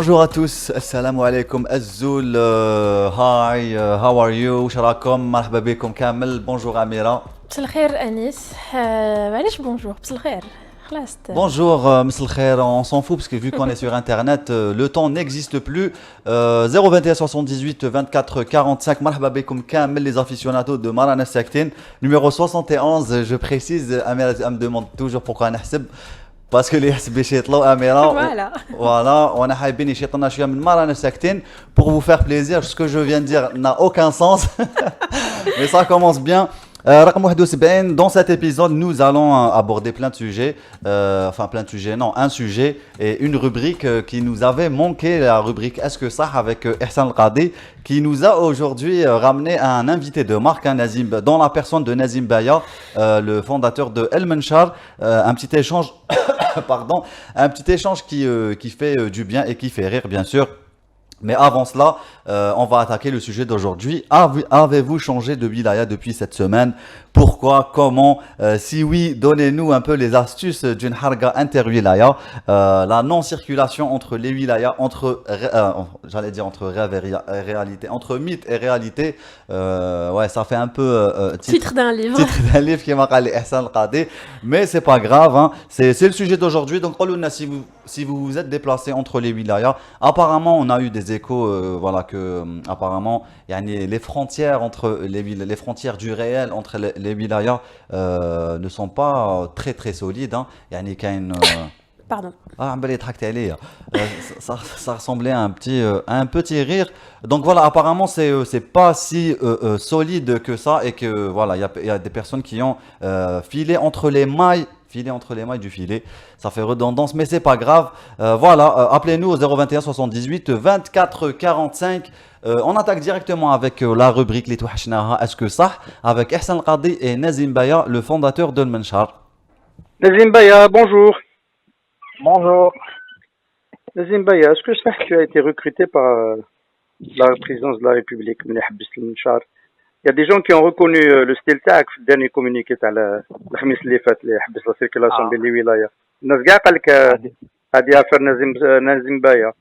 Bonjour à tous, assalamu alaikum, Azzoul, hi, how are you, sharakom, marhaba bekum kamel, bonjour Amira. مساء الخير أنيس معليش بونجور مساء الخير خلاص Bonjour, Mr. Khair, on s'en fout parce que vu qu'on est sur internet, le temps n'existe plus. 021 78 24 45, marhaba bekum kamel, les aficionados de Marana Saktin. Numéro 71, je précise, Amira elle me demande toujours pourquoi on a parce que les SBC يطلعوا Amira. فوالا Voilà, on a حابين يشيطنا شويه من Marana Saktin pour vous faire plaisir. Ce que je viens de dire n'a aucun sens, mais ça commence bien. رقم 71, dans cet épisode, nous allons aborder plein de sujets, enfin plein de sujets, non, un sujet et une rubrique qui nous avait manqué, la rubrique Est-ce que ça avec Ihsan Al-Qadi, qui nous a aujourd'hui ramené un invité de marque, Nazim, dans la personne de Nazim Baya, le fondateur de El Menchar, un petit échange, pardon, un petit échange qui fait du bien et qui fait rire, bien sûr. Mais avant cela, on va attaquer le sujet d'aujourd'hui. Avez-vous changé de wilaya depuis cette semaine? Pourquoi? Comment? Si oui, donnez-nous un peu les astuces d'une harga inter-wilaya. La non-circulation entre les wilayas, j'allais dire entre rêve et réalité, entre mythe et réalité. Ouais, ça fait un peu titre d'un livre titre d'un livre qui m'a rappelé Ihsan Al-Qadi. Mais c'est pas grave, hein. C'est le sujet d'aujourd'hui. Donc, Olouna, si vous vous êtes déplacé entre les wilayas, apparemment, on a eu des échos, voilà, que apparemment, yani, les frontières entre les frontières du réel entre les wilayas ne sont pas très très solides. Hein. Yani, qu'il y a une, pardon ah, ben, les tracts, elle est, ça ressemblait à un petit rire. Donc voilà, apparemment, c'est pas si solide que ça et que voilà, il y a des personnes qui ont filé entre les mailles du filet. Ça fait redondance, mais c'est pas grave. Voilà, appelez-nous au 021 78 24 45. On attaque directement avec la rubrique Les Touhachnaha, Est-ce que ça? Avec Ihsan Al-Qadi et Nazim Baya, le fondateur de Al-Menchar. Nazim Baya, bonjour. Bonjour. Nazim Baya, est-ce que ça, tu as été recruté par la présidence de la République, من يحبس المنشار? Il y a des gens qui ont reconnu le style تاعك في الداني كومونيكي تاع الخميس اللي فات اللي حبس لا سيركيلاسيون بين لي ولايات. الناس كاع قال لك هذه افير نازم بايا.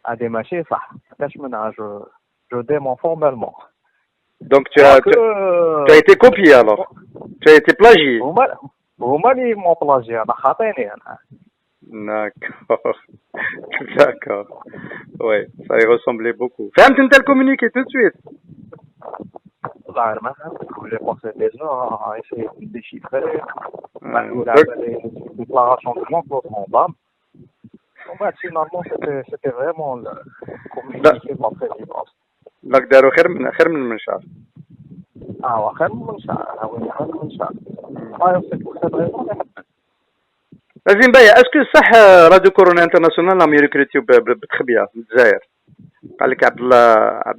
هذه ماشي صح. علاش منها جو ديمون فورمالمون. Donc tu as été copié alors. Tu as été plagié. هما اللي مون بلاجي انا خاطيني انا. D'accord. D'accord. Ouais, ça y ressemblait beaucoup. فهمت انت الكومونيكي tout de suite. ظاهر ما فهمتش. J'ai passé des heures à essayer de déchiffrer. Les déclarations de Jean-Claude Van Damme. Donc finalement c'était vraiment le communiqué de la présidence. لك داروا خير من المنشار. خير من المنشار. خير من المنشار. c'est vraiment. لازم بايا اسكو صح راديو كورونا انترناسيونال راهم يريكروتيو بتخبيه من الجزائر. قال لك عبد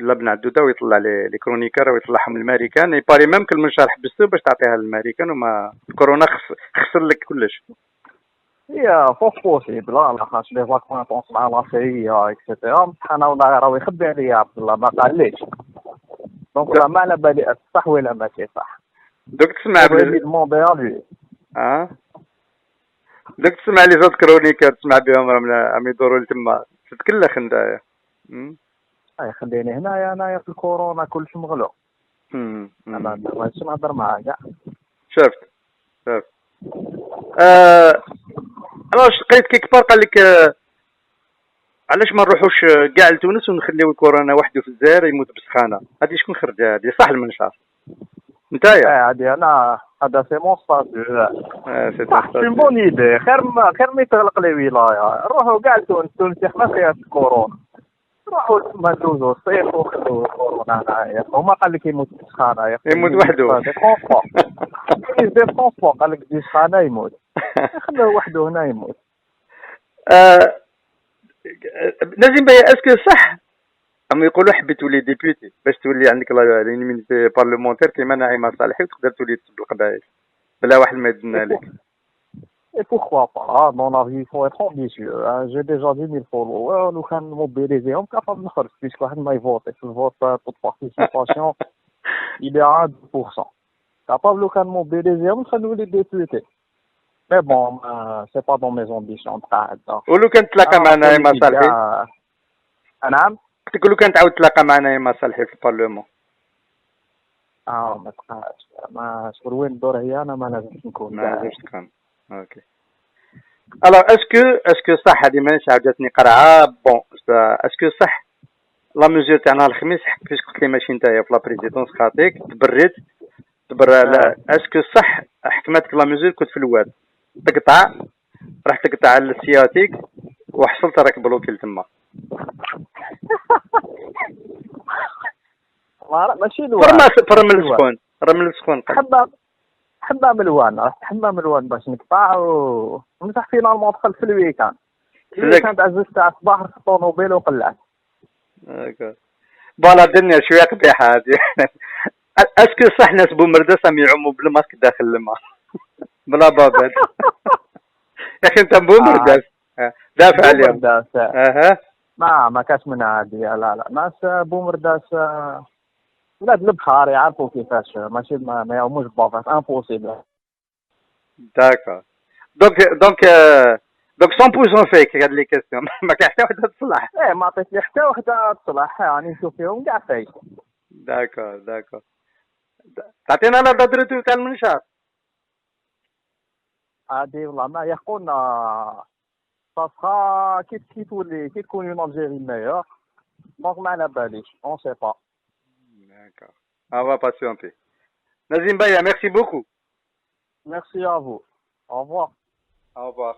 الله بن عدوده ويطلع لي كرونيكار ويطلعهم الماريكان يباري ميم كل منشار حبسته باش تعطيها للماريكان وما الكورونا خسر لك كلش. هي فوق بوسيبل لاخاطش لي فاكونطونس مع لاسيا اكسيتيرا بصح انا راه يخبي عليا عبد الله ما قاليش دونك راه ما على بالي صح ولا ماشي صح. دوك تسمع بلي دوموندي ا لوي دوك تسمع لي زاد كرونيكار تسمع بهم راهم يدوروا لتما تتكلخ نتايا. خليني هنايا في الكورونا كلش مغلو. انا ما نهضر معاه كاع. شفت علاش لقيت كيك بار قال لك علاش ما نروحوش كاع لتونس ونخليو الكورونا وحده في الجزائر يموت بسخانه. هذه شكون خرجها؟ هذه صح المنشار نتايا. هذه انا هذا سي مون ستاتيو. سي بون ايدي. خير ما يتغلق لي ولايه. نروحوا كاع لتونس يخلص فيها الكورونا. روحوا تما دوزو الصيف وخذوا الكورونا هنايا. وما قال لك يموت بسخانه يموت وحده. دي فرونسوا قال لك بسخانه يموت. خلوه وحده هنا يموت. لازم بيا اسكو صح هم يقولوا حبي تولي ديبيوتي باش تولي عندك ليمينيتي بارلمونتير كيما نعيمه صالحي وتقدر تولي تسب القبائل بلا واحد ما يدنا لك. Et pourquoi pas? Dans la vie, il faut être ambitieux. J'ai déjà 10 000 followers. Nous avons mobilisé. On est capable de faire. Puisque nous avons voté. Le vote pour participation, il est à 2%. Capable de mobiliser. On va nous les députés. Mais bon, c'est pas dans mes ambitions. ولو كان تلاقى معنا يا مصالحي نعم. قلت لك لو كان تعاود تلاقى معنا يا مصالحي في البرلمان. ما تقاش ما شكون وين الدور هي انا ما لازمش نكون. ما لازمش تكون. اوكي. الوغ اسكو صح هذه مانيش عاودتني قرعه بون اسكو صح لا ميزور تاع نهار الخميس كيفاش قلت لي ماشي نتايا في لا بريزيدونس خاطيك تبريت اسكو صح حكمتك لا ميزور كنت في الواد تقطع راح تقطع السياتيك وحصلت راك بلوكي لتما. ماشي الوان فرمل السخون حمام الوان رحت حمام الوان باش نقطع ومسح فينالمون دخلت في الويكاند. الويكاند عززت تاع الصباح في الطوموبيل وقلعت. فوالا الدنيا شويه قبيحه هذه. اسكو صح ناس بومرداس راهم يعوموا بالماسك داخل الماء بلا بابات. يا اخي انت بومرداس دافع عليهم. ما كاش من عادي. لا ناس بومرداس ولاد البحر يعرفوا كيفاش ماشي ما يعوموش بافاس امبوسيبل. داكور دونك 100% فيك هاد لي كيسيون ما كاين حتى وحده تصلح. ما عطيت لي حتى وحده تصلح يعني نشوف فيهم كاع فيك. داكور تعطينا لا دادرتو تاع المنشار عادي والله ما يقولنا صافخا كي تولي كي تكون اون الجيري ميور دونك ما على باليش اون سي با. D'accord. On va patienter. Nazim Baya, merci beaucoup. Merci à vous. Au revoir. Au revoir.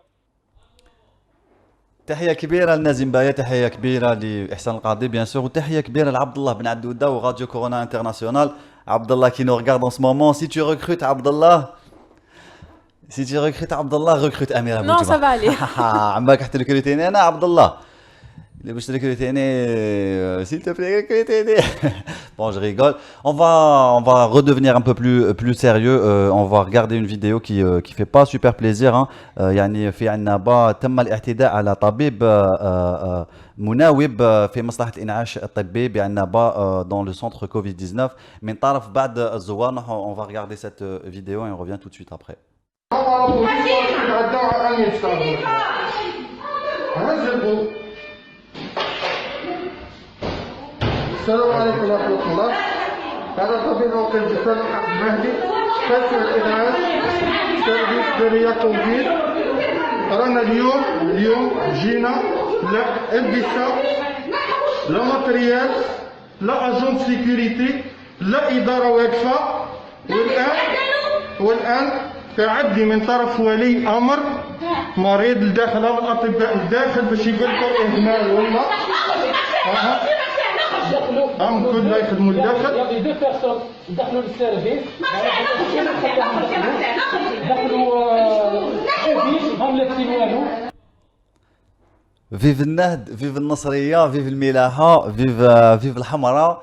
تحية كبيرة لنازم بايا، تحية كبيرة لإحسان القاضي بيان سور، وتحية كبيرة لعبد الله بن عدودة وراديو كورونا انترناسيونال. عبد الله qui nous regarde en ce moment, si tu recrutes Abdallah, recrute Amira Boudjouba. Non, ça va aller. عماك حتى ركريتيني أنا عبد الله. اللي باش ريكروتيني s'il te plaît recrutez. Bon, je rigole. On va redevenir un peu plus sérieux. On va regarder une vidéo qui fait pas super plaisir hein. يعني في عندنا تم الاعتداء على طبيب مناوب في مصلحة الإنعاش الطبي بعنابة dans le centre Covid-19 من طرف بعض الزوار. On va regarder cette vidéo et on revient tout de suite après. السلام عليكم ورحمة الله. هذا طبيب موكل جسد مهدي قسم الإنعاش سيرفيس بريا كوفيد. رانا اليوم جينا لا البسة لا ماتريال لا اجون سيكوريتي لا إدارة واقفة. والآن كعدي من طرف ولي أمر مريض الداخل الأطباء الداخل باش يقول لكم إهمال ولا كل لا يخدموا الداخل. يعني دو بيرسون دخلوا للسيرفيس دخلوا هم لابسين والو. فيف النهد، فيف النصرية، فيف الملاحة، فيف الحمراء.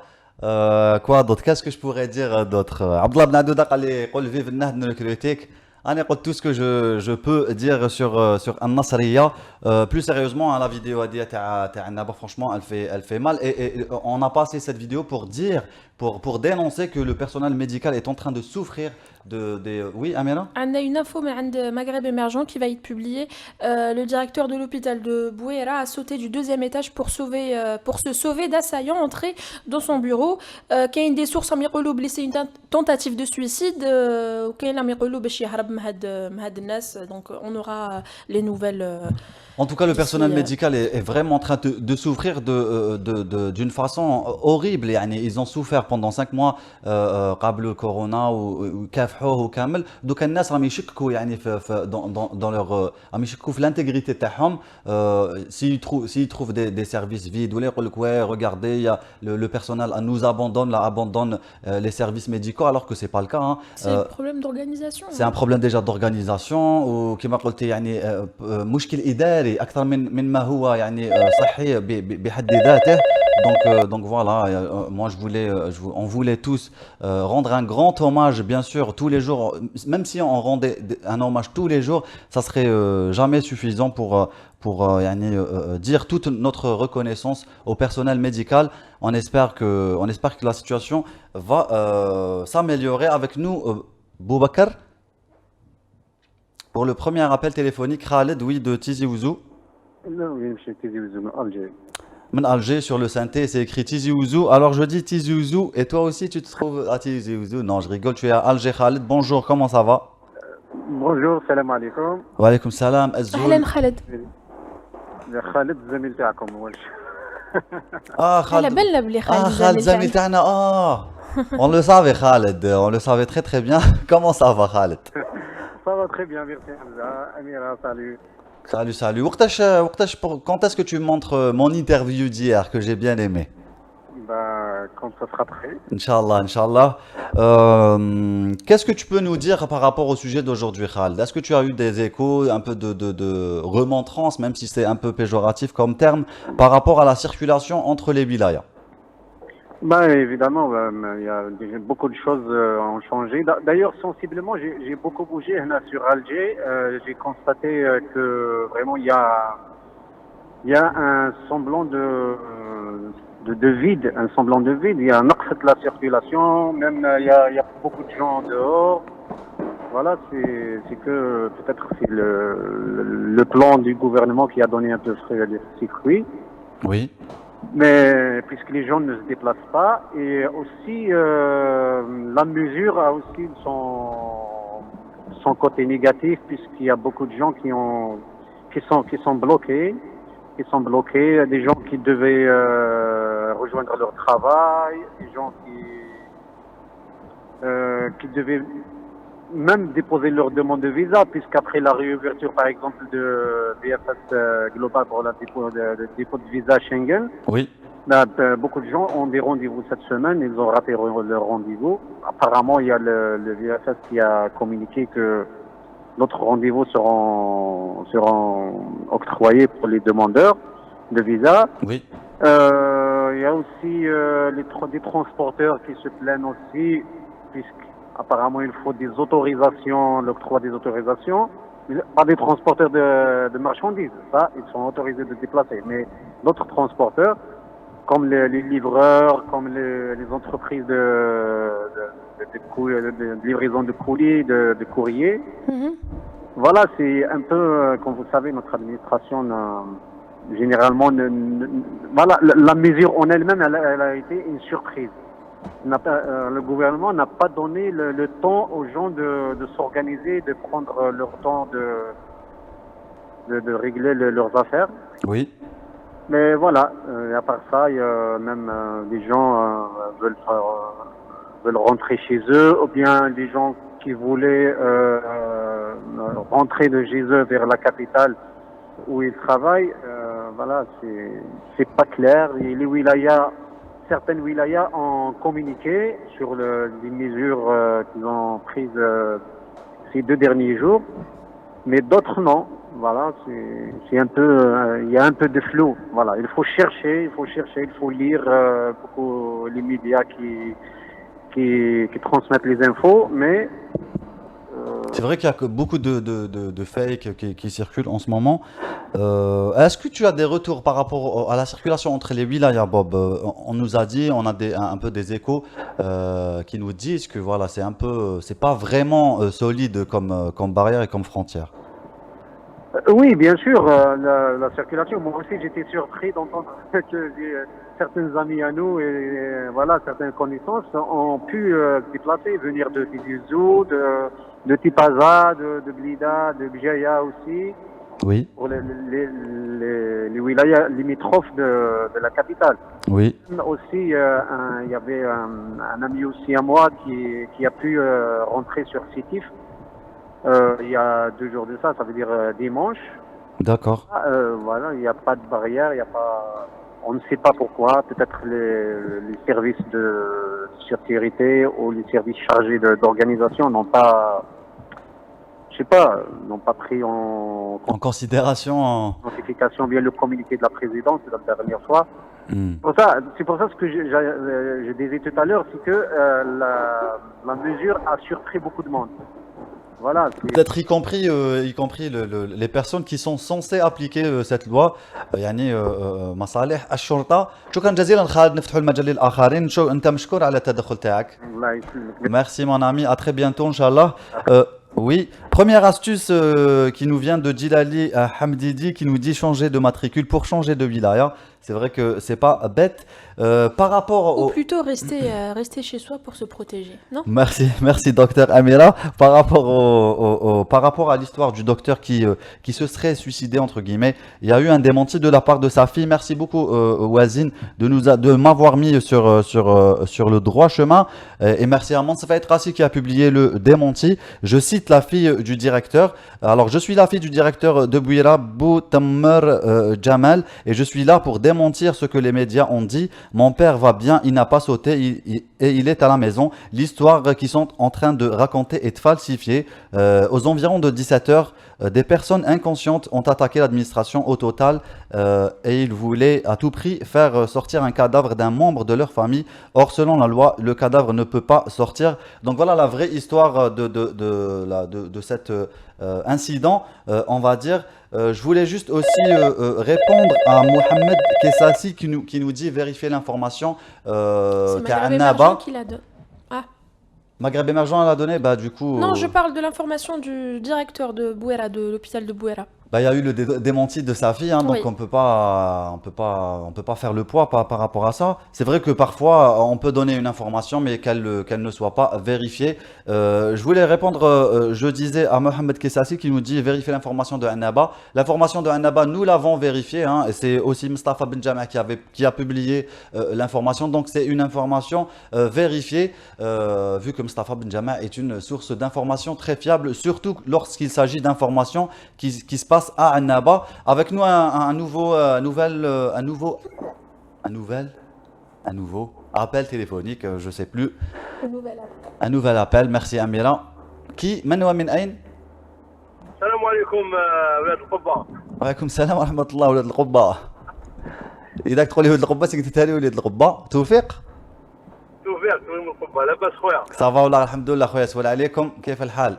كوا دوت كاس كو جو بوغي دير دوتر. عبد الله بن عدودة قال لي قول فيف النهد نركروتيك. أنا قلت tout ce que je peux dire sur النصرية. Plus sérieusement, la vidéo تاع Naba, franchement, elle fait mal. Et on a passé cette vidéo pour dire, pour dénoncer que le personnel médical est en train de souffrir Oui, Amira? On a une info de Maghreb Émergent qui va être publiée. Le directeur de l'hôpital de Bouéra a sauté du 2e étage pour se sauver d'assaillants entrés dans son bureau. Qu'il y a des sources qui c'est une tentative de suicide. Qu'il y a donc on aura les nouvelles. En tout cas, le personnel médical est vraiment en train de souffrir d'une façon horrible. Ils ont souffert pendant 5 mois قبل الكورونا وكافحوه وكامل. دوك الناس راهم يشكوا يعني dans leur راهم يشكوا في l'intégrité تاعهم. S'ils trouvent des services vides ولا يقول لك ouais regardez le personnel nous abandonne les services médicaux alors que c'est pas le cas hein. C'est un problème d'organisation. C'est un problème déjà d'organisation وكما قلت يعني مشكل إداري أكثر من ما هو يعني صحي بحد ذاته. Donc voilà, moi on voulait tous rendre un grand hommage, bien sûr, tous les jours. Même si on rendait un hommage tous les jours, ça serait jamais suffisant pour dire toute notre reconnaissance au personnel médical. On espère que la situation va s'améliorer avec nous. Boubacar pour le premier appel téléphonique. Khaled, oui, de Tizi Ouzou. Non, oui, je suis Tizi Ouzou, Alger. Men Alger, sur le synthé, c'est écrit Tizi Ouzou. Alors je dis Tizi Ouzou, et toi aussi tu te trouves à Tizi Ouzou? Non, je rigole, tu es à Alger. Khaled, bonjour, comment ça va? Bonjour, salam alaikum. Wa alaykoum salam, Azzoul. أهلا خالد. خالد الزميل تاعكم أول شيء. Ah, هلا Khaled. بلا بلي Ah, خالد Khaled, زميل Zamil تاعنا. Tahna. Ah, on le savait, Khaled. On le savait très très bien. Comment ça va, Khaled? Ça va très bien, merci Hamza. Amira, salut. Salut, salut. Quand est-ce que tu montres mon interview d'hier que j'ai bien aimé? Quand ça sera prêt. Inch'Allah, Inch'Allah. Qu'est-ce que tu peux nous dire par rapport au sujet d'aujourd'hui, Khaled? Est-ce que tu as eu des échos, un peu de remontrance, même si c'est un peu péjoratif comme terme, par rapport à la circulation entre les wilayas? Évidemment, il y a beaucoup de choses ont changé. D'ailleurs, sensiblement, j'ai beaucoup bougé là, sur Alger. J'ai constaté que vraiment il y a un semblant de vide, un semblant de vide. Il y a un accès de la circulation, même il y a beaucoup de gens dehors. Voilà, c'est que peut-être c'est le plan du gouvernement qui a donné un peu ses fruits. Oui. Mais puisque les gens ne se déplacent pas, et aussi la mesure a aussi son côté négatif, puisqu'il y a beaucoup de gens qui sont bloqués. Des gens qui devaient rejoindre leur travail, des gens qui devaient même déposer leur demande de visa, puisqu'après la réouverture, par exemple, de VFS Global pour le dépôt de visa Schengen, Oui. beaucoup de gens ont des rendez-vous cette semaine, ils ont raté leur rendez-vous. Apparemment, il y a le VFS qui a communiqué que d'autres rendez-vous seront octroyés pour les demandeurs de visa. Oui. Il y a aussi des transporteurs qui se plaignent aussi, puisqu'apparemment il faut des autorisations, l'octroi des autorisations. Pas des transporteurs de marchandises, ça, ils sont autorisés de déplacer. Mais d'autres transporteurs, comme les livreurs, comme les entreprises de livraison de colis, de courrier. Voilà, c'est un peu, comme vous savez, notre administration, généralement, voilà, la mesure en elle-même, elle a été une surprise. Le gouvernement n'a pas donné le temps aux gens de s'organiser, de prendre leur temps de régler leurs affaires. Oui. Mais voilà, à part ça, il y a même des gens veulent rentrer chez eux, ou bien des gens qui voulaient rentrer de chez eux vers la capitale où ils travaillent. Voilà, c'est pas clair. Et certaines wilayas ont communiqué sur les mesures qu'ils ont prises ces 2 derniers jours, mais d'autres non. Voilà, c'est un peu, il y a un peu de flou. Voilà, il faut chercher, il faut lire beaucoup les médias qui transmettent les infos, mais C'est vrai qu'il y a que beaucoup de fake qui circulent en ce moment. Est-ce que tu as des retours par rapport à la circulation entre les wilayas, Bob? On nous a dit, on a un peu des échos qui nous disent que voilà, c'est pas vraiment solide comme barrière et comme frontière. Oui, bien sûr, la circulation. Moi aussi, j'étais surpris d'entendre que certains amis à nous et voilà, certaines connaissances ont pu se déplacer, venir de Tizi Ouzou, de Tipaza, de Blida, de Bjaya aussi. Oui. Pour les wilayas limitrophes de la capitale. Oui. Aussi, il y avait un ami aussi à moi qui a pu rentrer sur Sétif. Il y a 2 jours de ça, ça veut dire dimanche. D'accord. Voilà, il n'y a pas de barrière, on ne sait pas pourquoi. Peut-être les services de sécurité ou les services chargés d'organisation n'ont pas, je sais pas, n'ont pas pris En considération. notification bien le communiqué de la présidence la dernière fois. C'est pour ça ce que je disais tout à l'heure, c'est que la mesure a surpris beaucoup de monde. Voilà, peut-être y compris les personnes qui sont censées appliquer cette loi. يعني مصالح الشرطة. شكرا جزيلا خالد، نفتحوا المجال للآخرين. أنت مشكور على التدخل تاعك. الله يسلمك. Merci mon ami, à très bientôt Inch'Allah. Oui, Première astuce qui nous vient de Djilali Hamdidi qui nous dit changer de matricule pour changer de wilaya. C'est vrai que c'est pas bête. Par rapport Ou au... plutôt rester chez soi pour se protéger, non? Merci docteur Amira. Par rapport à l'histoire du docteur qui se serait suicidé entre guillemets, il y a eu un démenti de la part de sa fille. Merci beaucoup Wazine de m'avoir mis sur le droit chemin. Et merci à Mansafa Trassi qui a publié le démenti. Je cite la fille du directeur. Alors je suis la fille du directeur de Bouira, Boutammer Jamal, et je suis là pour démentir ce que les médias ont dit. Mon père va bien, il n'a pas sauté et il est à la maison. L'histoire qu'ils sont en train de raconter est falsifiée. Aux environs de 17h, des personnes inconscientes ont attaqué l'administration au total et ils voulaient à tout prix faire sortir un cadavre d'un membre de leur famille. Or, selon la loi, le cadavre ne peut pas sortir. Donc voilà la vraie histoire de cet incident, on va dire. Je voulais juste aussi répondre à Mohamed Kessassi qui nous dit vérifier l'information. C'est Maghreb Émergent qui l'a donné. Ah. Maghreb Émergent l'a donné, bah du coup... Non, je parle de l'information du directeur de Bouera, de l'hôpital de Bouera. Bah, il y a eu le démenti de sa fille, hein, donc Oui. on peut pas faire le poids par rapport à ça. C'est vrai que parfois on peut donner une information, mais qu'elle ne soit pas vérifiée. Je voulais répondre, je disais à Mohamed Kessassi qui nous dit vérifier l'information de Annaba. L'information de Annaba, nous l'avons vérifiée, hein, et c'est aussi Mustafa Ben Jama qui a publié l'information. Donc c'est une information vérifiée, vu que Mustafa Ben Jama est une source d'information très fiable, surtout lorsqu'il s'agit d'informations qui se passent à Annaba. Avec nous un nouveau appel téléphonique, je sais plus. Un nouvel appel, merci Amira. Qui من ومن أين؟ السلام عليكم ولاد القبة. وعليكم السلام ورحمة الله ولاد القبة. إذا تقولي ولاد القبة سكتي لي ولاد القبة. توفيق؟ توفيق من القبة لاباس خويا. صافا والله الحمد لله خويا سوال عليكم كيف الحال؟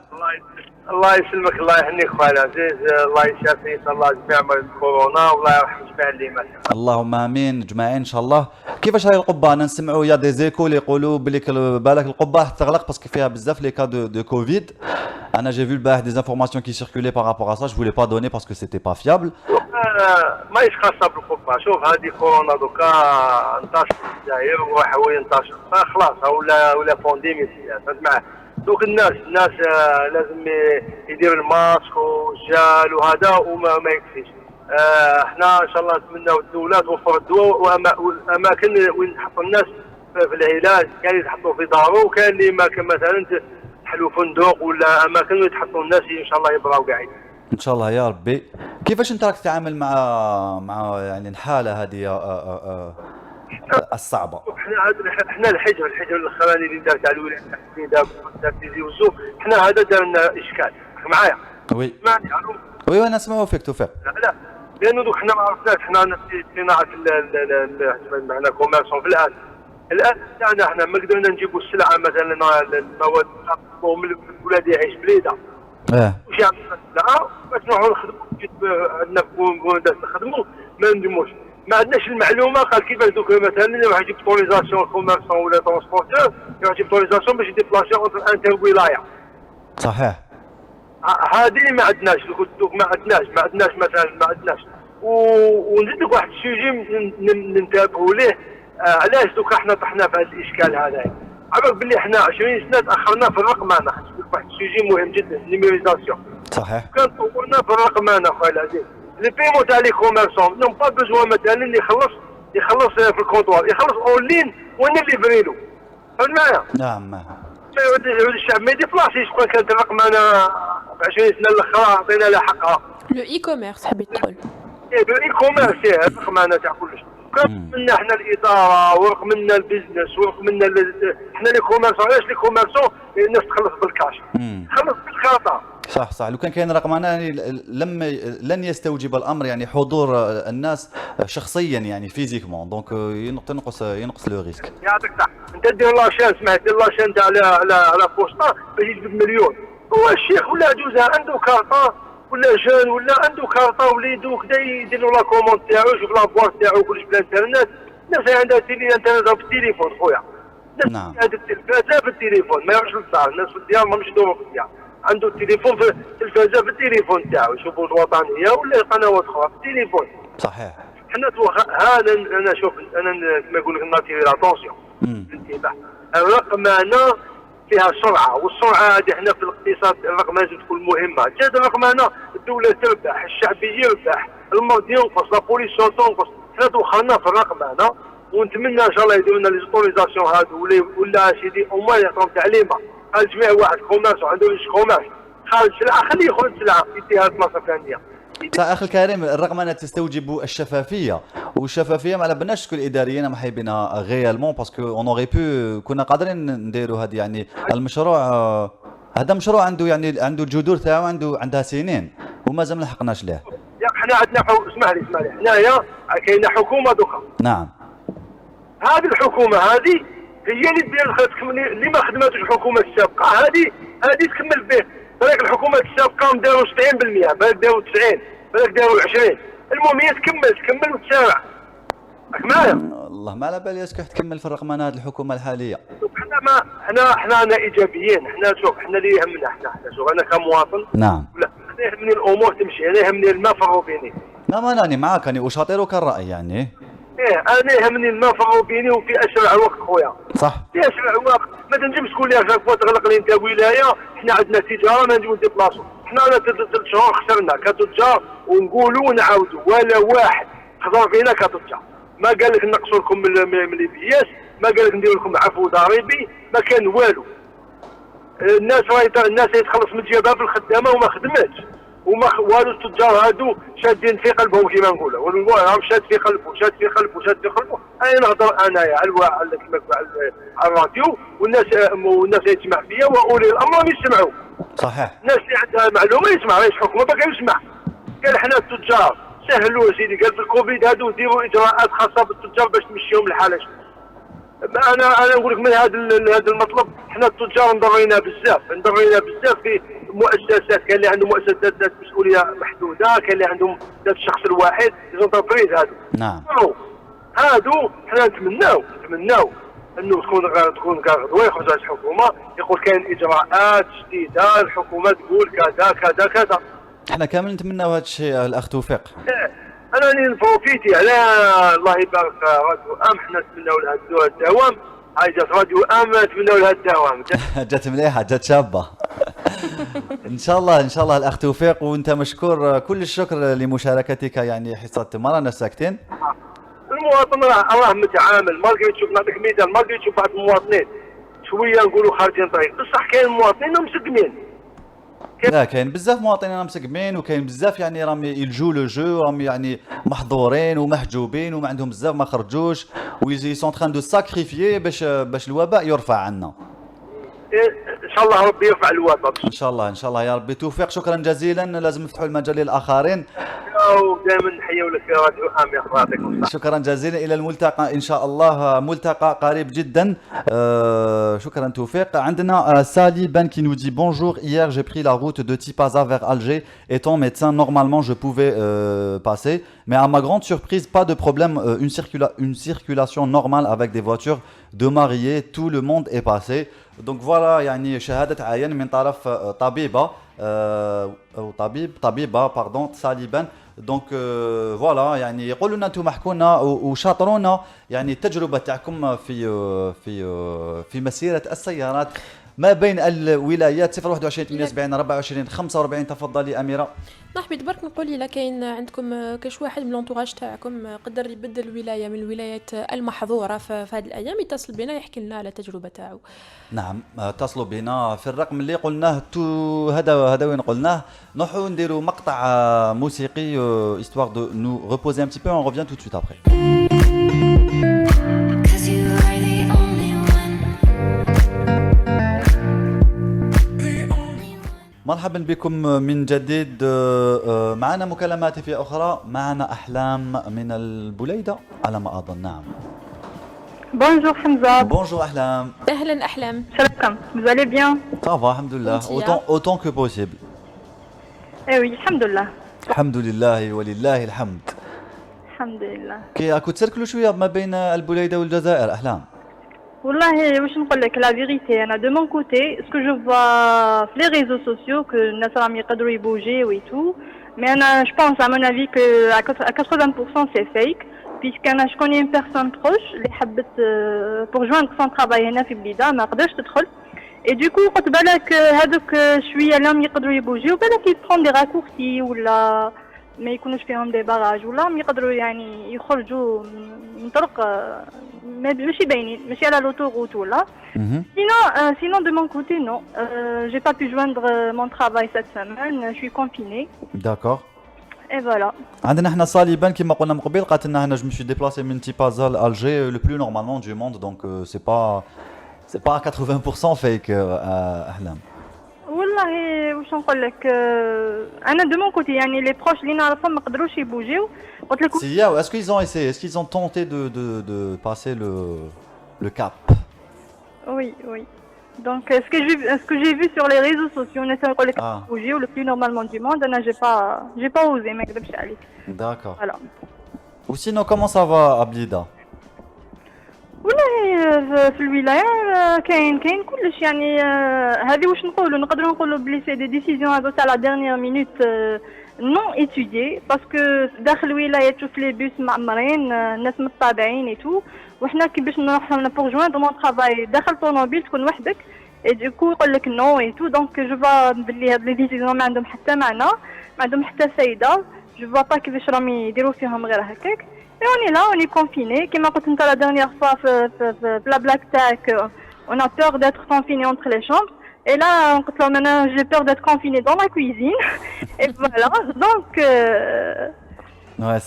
الله يسلمك الله يحنيك خويا العزيز الله يشافي ان شاء الله جميع مريض كورونا والله يرحم جميع اللي مات. اللهم امين جماعين ان شاء الله. كيفاش هاي القبه؟ انا نسمعوا يا دي زيكو اللي يقولوا بليك بالك القبه تغلق باسكو فيها بزاف لي كا دو كوفيد. انا جي فيو البارح دي انفورماسيون كي سيركولي بار رابور ا سا، je voulais pas donner parce que c'était pas fiable. ما خاصه بالقبه، شوف هذه كورونا دوكا انتشر في الجزائر وحاول ينتشر خلاص ولا بونديمي تسمع. دوك الناس لازم يدير الماسك والجال وهذا وما يكفيش. احنا ان شاء الله نتمناو الدوله توفر الدواء والاماكن وين يحطوا الناس في العلاج، كاين يتحطوا في دارو وكاين اللي مثلا تحلوا فندق ولا اماكن وين يتحطوا الناس ان شاء الله يبراو قاعدين. ان شاء الله يا ربي. كيفاش انت راك تتعامل مع يعني الحاله هذه الصعبه؟ احنا الحجر الاخراني اللي دار تاع الولايات دار تيزي وزو، احنا هذا دار لنا اشكال معايا. وي سمعني وي انا نسمعوا فيك توفيق. لا لانه دوك احنا ما عرفناش، احنا في صناعه معنا كوميرسون في الان تاعنا احنا ما قدرنا نجيبوا السلعه مثلا المواد من البلاد يعيش بليده. وش عملنا السلعه باش نروحوا نخدموا عندنا في نخدموا ما ندموش. ما عندناش المعلومه قال كيفاش دوك مثلا يروح يجيب طوريزاسيون كوميرسون ولا ترونسبورتور يروح يجيب طوريزاسيون باش يديبلاسي اونتر انتر ولايه. صحيح. هذه ما عندناش دوك ما عندناش مثلا ما عندناش. ونزيد لك واحد السوجي ننتبهوا ليه. علاش دوك احنا طحنا في هذا الاشكال هذا؟ عرف باللي احنا 20 سنه تاخرنا في الرقمنه. واحد السوجي مهم جدا النيميريزاسيون. صحيح. كان طورنا في الرقمنه خويا العزيز. لي بيمون تاع لي كوميرسون نون با بوزوان مثلا اللي يخلص في الكونطوار، يخلص اون لين وانا اللي فريلو. فهمت معايا؟ نعم. الشعب ما يديبلاسيش. شكون كانت الرقمنه في 20 سنه الاخرى عطينا لها حقها. لو اي كوميرس حبيت تقول. لو اي كوميرس الرقمنه تاع كلش. رقمنا احنا الاداره ورقمنا البيزنس ورقمنا احنا لي كوميرسون. علاش لي كوميرسون؟ الناس تخلص بالكاش. تخلص بالخرطه. صح لو كان رقمنه يعني لن يستوجب الامر يعني حضور الناس شخصيا يعني فيزيكمون، دونك ينقص لو ريسك. يعطيك الصح. انت دير لاشين سمعت دير لاشين تاع على بوسطه باش يجيب مليون. هو الشيخ ولا عجوزه عنده كارطه ولا جون ولا عنده كارطه وليدو كدا يدير له لا كوموند تاعو يشوف لابوار تاعو كلش بالانترنت. الناس عندها انترنت في التليفون خويا. الناس عندها التلفازه في التليفون ما يروحش للدار. الناس في الديار ما يدوروا في الديار. عنده التليفون في التلفازه في التليفون تاعو يشوفوا الوطنيه ولا قنوات اخرى في التليفون. صحيح. حنا هذا انا شوف انا كما نقول لك ناتيري لاتونسيون الانتباه. الرقمنه فيها سرعه، والسرعه هذه احنا في الاقتصاد الرقمنه لازم تكون مهمه. جات الرقمنه الدوله تربح، الشعب يربح، المرض ينقص، لا بوليسيون تنقص. حنا دخلنا في الرقمنه ونتمنى ان شاء الله يديروا لنا لي زوتوريزاسيون هادو ولا سيدي هما يعطيهم تعليمه. قال جميع واحد كوميرس وعنده ريش كوميرس خارج سلعه خليه يخرج سلعه يديها بلاصه ثانيه. اخي الكريم، الرقمنه تستوجب الشفافيه، والشفافيه ما على بالناش تكون اداريين ما حايبينها غيالمون باسكو اون اوري بو كنا قادرين نديروا هذه يعني المشروع. هذا مشروع عنده يعني عنده الجذور تاعو عندها سنين ومازال ما لحقناش ليه. حنا عندنا اسمح لي حنايا كاينه حكومه دوكا. نعم. هذه الحكومه هذه هي اللي دير اللي ما خدماتش الحكومه السابقه هذه تكمل به. بالك الحكومه السابقه داروا 70%، بالك داروا 90، بالك داروا 20. المهم هي تكمل وتسارع. راك معايا؟ والله ما على بالي اسكو تكمل في الرقمنه هذه الحكومه الحاليه. حنا ايجابيين. حنا اللي يهمنا حنا شوف انا كمواطن. نعم. لا انا يهمني الامور تمشي، انا يهمني الماء في الروبيني. نعم انا معك، انا اشاطرك الراي يعني. انا يهمني الماء في الروبيني وفي اسرع وقت خويا. صح. في اسرع وقت، ما تنجمش تقول لي شاك فوا تغلق لي انت ولايه، حنا عندنا تجاره ما نجمو نديبلاصو. حنا 3 شهور خسرنا كتجار ونقولوا ونعاودوا ولا واحد حضر فينا كتجار. ما قال لك نقصوا لكم من البياس، ما قال لك نديروا لكم عفو ضريبي، ما كان والو. الناس يتخلص من جيبها في الخدامه وما خدمتش وما والو. التجار هادو شادين في قلبهم كيما نقولوا، ونقول راهم شاد في قلبه. انا نهضر انايا على الراديو والناس يسمع فيا واولي الامر يسمعوا. صحيح. الناس اللي عندها معلومه يسمع، رئيس الحكومه باقي يسمع. قال حنا التجار سهلوا سيدي، قال في الكوفيد هادو ديروا اجراءات خاصه بالتجار باش تمشيهم الحاله. انا نقول لك من هذا المطلب حنا التجار نضرينا بزاف في مؤسسات. كان اللي عنده مؤسسات ذات مسؤوليه محدوده، كان اللي عندهم ذات الشخص الواحد زونتربريز هادو. نعم. هادو حنا نتمناو انه تكون غدوه يخرج رئيس الحكومه يقول كاين اجراءات جديده، الحكومه تقول كذا كذا كذا. احنا كامل نتمناو هذا الشيء الاخ توفيق. انا راني نبروفيتي على الله يبارك راديو ام. حنا نتمناو لها الدوام. هاي جات راديو ام نتمناو لها الدوام. جات مليحه، جات شابه. ان شاء الله الاخ توفيق، وانت مشكور كل الشكر لمشاركتك يعني حصه مرانا الساكتين. المواطن راه متعامل، مالغري تشوف نعطيك مثال، مالغري تشوف بعض المواطنين شويه نقولوا خارجين طريق، بصح كاين مواطنين مسقمين. لا كاين بزاف مواطنين راهم مسقمين، وكاين بزاف يعني راهم يلجوا لو جو، راهم يعني محظورين ومحجوبين وما عندهم بزاف ما خرجوش، ويزي سون تران دو ساكريفيي باش الوباء يرفع عنا. ان شاء الله ربي يرفع الوباء. ان شاء الله يا ربي. توفيق، شكرا جزيلا. لازم نفتحوا المجال للاخرين. ودائما نحيوا لك يا راديو ام يا اخواتكم. شكرا جزيلا، الى الملتقى ان شاء الله، ملتقى قريب جدا. شكرا توفيق. عندنا سالي بن qui nous dit bonjour, hier j'ai pris la route de Tipaza vers Alger. Étant médecin, normalement je pouvais passer, mais à ma grande surprise, pas de problème, une circulation normale avec des voitures de mariés, tout le monde est passé. Donc voilà, يعني شهادة عين من طرف طبيبة أو طبيبة pardon سالي بن. دونك فوالا يعني يقولوا لنا انتم احكوا لنا وشاطرونا يعني التجربه تاعكم في مسيره السيارات ما بين الولايات. 021 78 24 45. تفضلي اميره. حبيت برك نقول لي كاين عندكم كاش واحد من لونطوراج تاعكم قدر يبدل ولايه من الولايات المحظوره في هذه الايام، يتصل بنا يحكي لنا على التجربه تاعو. نعم اتصلوا بنا في الرقم اللي قلناه. هذا وين قلناه. نروحوا نديروا مقطع موسيقي histoire de nous reposer un petit peu. On revient tout de suite après. مرحبا بكم من جديد. معنا مكالمات هاتفية أخرى. معنا أحلام من البليدة على ما أظن. نعم. Bonjour Hamza. Bonjour أحلام. أهلا أحلام. Salam. Vous allez bien? Ça va, alhamdoulilah. Autant que possible. Eh oui, alhamdoulilah. alhamdoulilah ولله الحمد. alhamdulillah. كي راكو تسركلوا شوية ما بين البليدة والجزائر أحلام؟ والله واش نقول لك la vérité انا de mon côté ce que je vois sur les réseaux sociaux que الناس راهم يقدروا يبوجيو et tout mais انا je pense à mon avis que à 80% c'est fake puisque انا je connais une personne proche اللي حبت pour joindre son travail هنا في بليده ما قدرش تدخل et du coup قلت بالك هذوك شويه لهم يقدروا يبوجيو بالك يبرون دي راكورسي ولا ما يكونوش فيهم دي باراج ولا يقدروا يعني يخرجوا من طرق ماشي باينين ماشي على لوتوغوت ولا sinon de mon côté non j'ai pas pu joindre mon travail cette semaine je suis confinée D'accord. et voilà عندنا احنا صالبان كما قلنا من قبل قالت لنا هنا je me suis déplacé من Tipaza لألجي le plus normalement du monde donc c'est pas à 80% fake أحلام. والله واش نقول لك انا de mon côté يعني les proches اللي نعرفهم ما قدروش يبوجيو قلت لك Est-ce qu'ils ont essayé, est-ce qu'ils ont tenté de passer le cap? oui donc ce que j'ai vu sur les réseaux sociaux الناس نقول لك يبوجيو le plus normalement du monde انا j'ai pas osé ما نكذبش عليك. D'accord. Voilà. Ou sinon comment ça va à Blida? والله في الولايه كاين كلش يعني هذه واش نقدروا نقولوا بلي سي دي ديسيزيون هذو تاع لا ديرنيير مينوت نون ايتودي باسكو داخل الولايه تشوف لي بوس معمرين الناس متطابعين اي تو وحنا كي باش نروح بور جويندر مون طرافاي داخل طوموبيل تكون وحدك اي دوكو يقول لك نو اي تو دونك جو فوا بلي هاد لي ديسيزيون ما عندهم حتى معنى ما عندهم حتى فايده جو فوا با كيفاش راهم يديروا فيهم غير هكاك. Et on est là, on est confinés. Comme on a dit la dernière fois, la blague tac, on a peur d'être confinés entre les chambres. Et là, maintenant, j'ai peur d'être confinée dans la cuisine. Et voilà, donc... Ouais,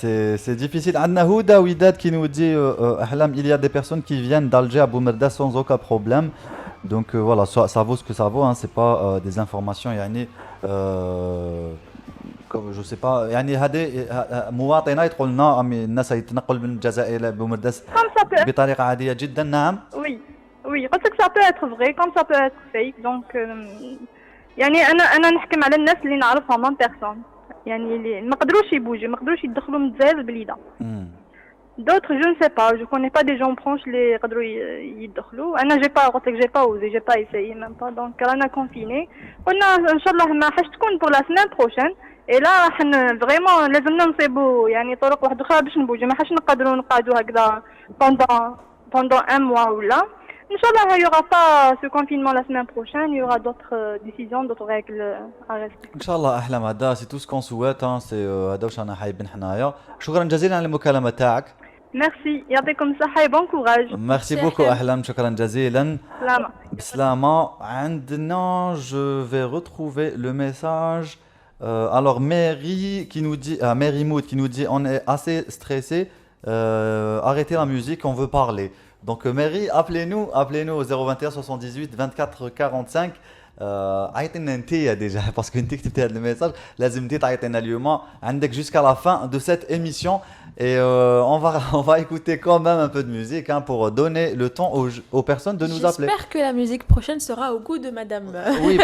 c'est difficile. Anna Houda Ouidad qui nous dit Ahlam, il y a des personnes qui viennent d'Alger à Boumerda sans aucun problème. Donc voilà, ça vaut ce que ça vaut, hein, c'est pas des informations. يعني جو سي با يعني هذه مواطنه يدخل لنا الناس يتنقل من الجزائر الى بومرداس بطريقه عاديه جدا. نعم وي قلت لك ça peut être vrai comme ça peut être fake donc يعني انا نحكم على الناس اللي نعرفهم en personne يعني اللي ما قدروش يبوجوا ما قدروش يدخلوا من الجزائر البليده. D'autres je ne sais pas, je connais pas des gens proches les يقدروا يدخلوا. انا قلت لك j'ai pas osé, j'ai pas essayé même pas donc رانا confinés. قلنا ان شاء الله ما حاش تكون pour la semaine prochaine. Et là حنا فريمون لازمنا نصيبوا يعني طرق واحده اخرى باش نبوجوا ما حاش نقدروا نقعدوا هكذا pendant un mois ولا ان شاء الله il y aura pas ce confinement la semaine prochaine il y aura d'autres décisions d'autres règles à respecter. ان شاء الله احلام هذا سي تو سكون سوات سي هذا واش انا حايبين حنايا. شكرا جزيلا على المكالمه تاعك. ميرسي يعطيكم الصحه bon courage. ميرسي بوكو احلام شكرا جزيلا. سلامه بسلامه. عندنا je vais retrouver le message. Alors Mary qui nous dit, Mary Mood qui nous dit, on est assez stressé, arrêtez la musique, on veut parler. Donc Mary, appelez-nous au 021 78 24 45. عيطينا انتيا déjà parce que انت كتبتي هذا الميساج لازم انت تعيطينا اليوم عندك jusqu'à la fin de cette émission et on va écouter quand même un peu de musique hein, pour donner le temps aux personnes de nous appeler. J'espère que la musique prochaine sera au goût de madame. Oui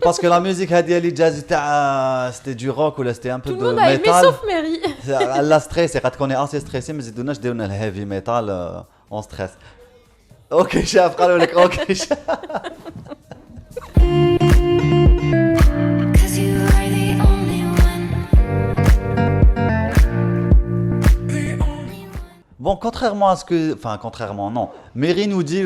parce que la musique هذه اللي جازت تاع c'était du rock ou c'était un peu de métal. Tout le monde a aimé sauf Mary. La stress قد تكوني assez stressé ما زيدوناش ديرونا الهيفي ميتال en stress. اوكي شاف قالوا لك اوكي Bon, contrairement à ce que... Enfin, contrairement, non. Mary nous dit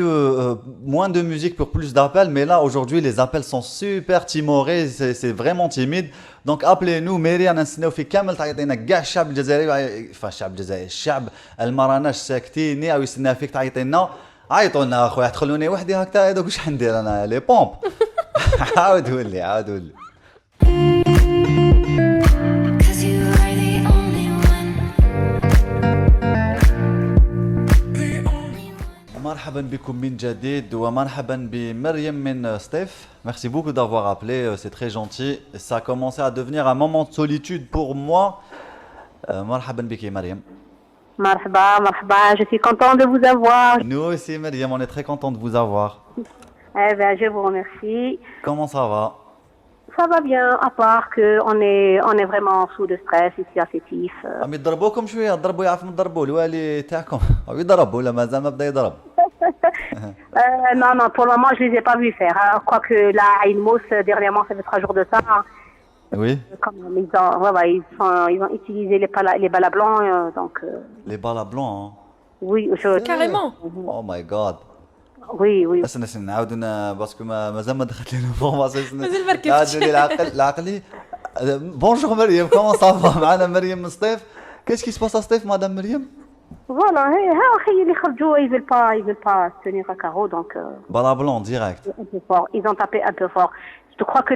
moins de musique pour plus d'appels, mais là, aujourd'hui, les appels sont super timorés, c'est vraiment timide. Donc, appelez-nous. Mary, أنا نستناو في كامل تعيطينا كاع الشعب الجزائري، enfin الشعب الجزائري، الشعب المراناش ساكتين أو يستنى فيك تعيطينا. عيطوا لنا أخويا، تخلوني وحدي هكذا، هذوك واش حندير أنا لي بومب. عاودوا لي. مرحبا بكم من جديد ومرحبا بمريم من ستيف. Merci beaucoup d'avoir appelé, c'est très gentil. Ça a commencé à devenir un moment de solitude pour moi. مرحبا بك مريم. مرحبا, je suis content de vous avoir. Nous aussi Mariam, on est très content de vous avoir. Eh bien, je vous remercie. Comment ça va? Ça va bien, à part qu'on est vraiment sous de stress ici à Sétif. عم يضربوكم شويه، ضربوا يعرفوا نضربوا الوالي تاعكم، أو يضرب ولا مازال ما بدا يضرب؟ Non, non, pour le moment, je les ai pas vus faire. Hein. Quoique là, à Ilmos, dernièrement, ça fait 3 jours de ça. Hein. Oui. Quand même, ils ont utilisé les balles blancs. Les balles blancs, hein. Oui, Carrément. Oh my god. Oui, oui. بس نعاود باسكو مازال ما دخلت لي الانفورماسيون مازال ما ركبتش. لي العقلي بونجور مريم كومون صافا معنا مريم من سطيف كاش كي سباس سطيف مدام مريم Voilà, هي اللي خرجوا, ils veulent pas se tenir à carreau, donc بالا بلون ديريكت un peu fort. Ils ont tapé un peu fort. Je crois que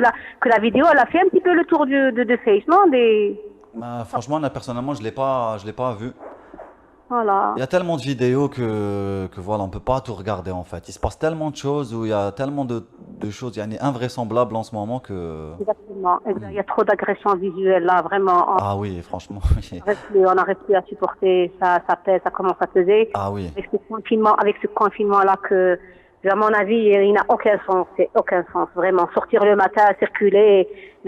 la vidéo, elle a fait un petit peu le tour de Face, non? Franchement, là, personnellement, je l'ai pas vu. Voilà. Il y a tellement de vidéos que voilà, on peut pas tout regarder en fait. Il se passe tellement de choses où il y a tellement de choses invraisemblables en ce moment que. Exactement. Il y a trop d'agressions visuelles là, vraiment. Ah oui, franchement. On n'arrive plus à supporter, ça pèse, ça commence à peser. Ah oui. Avec ce confinement là que, à mon avis, il n'a aucun sens. C'est aucun sens, vraiment. Sortir le matin, circuler,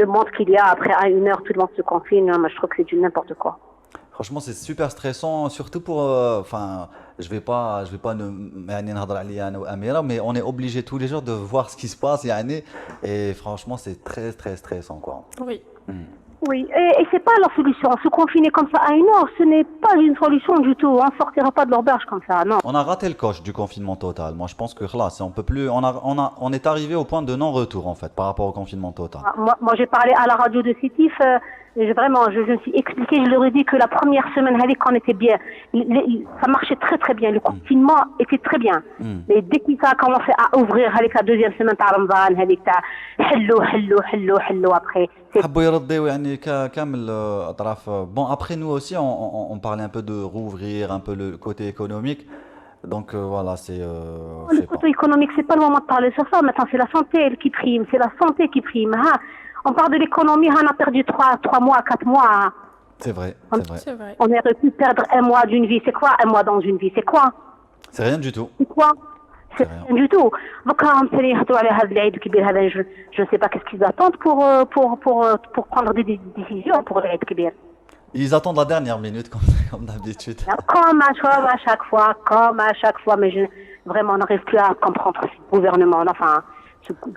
le monde qu'il y a après à 1 heure, tout le monde se confine. Moi, je trouve que c'est du n'importe quoi. Franchement, c'est super stressant, surtout pour. Enfin, je vais pas نهضر عليا أنا وأميرة, mais on est obligé tous les jours de voir ce qui se passe, et franchement, c'est très très stressant, quoi. Oui. Oui, et c'est pas la solution. Se confiner comme ça à 1 heure, ce n'est pas une solution du tout. On ne sortira pas de l'auberge comme ça, non. On a raté le coche du confinement total. Moi, je pense que là, on peut plus. On est arrivé au point de non-retour en fait par rapport au confinement total. Moi, j'ai parlé à la radio de Sétif. Vraiment, je me suis expliqué. Je leur ai dit que la première semaine, qu'on était bien. Ça marchait très très bien. Le confinement était très bien. Mais dès que ça a commencé à ouvrir, avec la deuxième semaine de Ramadan, avec ta hello après. حبوا يرضيوا يعني كامل اطراف. Bon, après nous aussi on parlait un peu de rouvrir un peu le côté économique. Donc voilà, c'est le côté économique, c'est pas le moment de parler sur ça. Maintenant, c'est la santé qui prime, c'est la santé qui prime. Hein. On parle de l'économie, on a perdu 3 mois, 4 mois. C'est vrai, c'est vrai. On aurait pu perdre 1 mois d'une vie. C'est quoi 1 mois dans une vie? C'est quoi? C'est rien du tout. C'est quoi? C'est rien du tout. Donc, je ne sais pas qu'est-ce qu'ils attendent pour prendre des décisions pour l'Aïd Kibir. Ils attendent la dernière minute comme d'habitude. Comme à chaque fois, mais vraiment, on n'arrive plus à comprendre ce gouvernement. Enfin,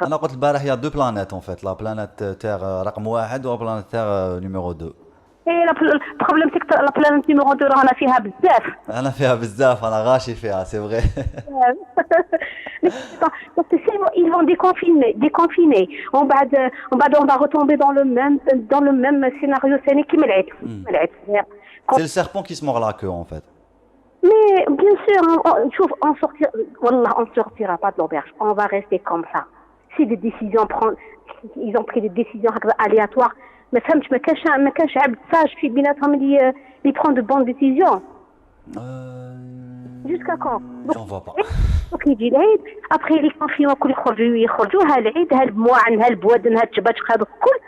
أنا قلت البارح il y a 2 planètes en fait, la planète Terre رقم 1 و la planète Terre numéro 2. Et le problème, c'est que la planète numéro 2, on a fait bzaf. أنا فيها بزاف, أنا غاشي فيها, c'est vrai. Parce que ils vont déconfiner. On va retomber dans le même scénario. C'est le serpent qui se mord la queue en fait. Mais bien sûr, on sortira pas de l'auberge. On va rester comme ça. Si des décisions ils ont pris des décisions aléatoires. ما فهمتش ما كانش عبد ساج في بيناتهم اللي prend de bonnes décisions. Jusqu'à quand? J'en vois pas. Donc يجي العيد, après les confinements كل يخرجوا العيد هالمواعن هالبوادن هالتباشق هذا الكل.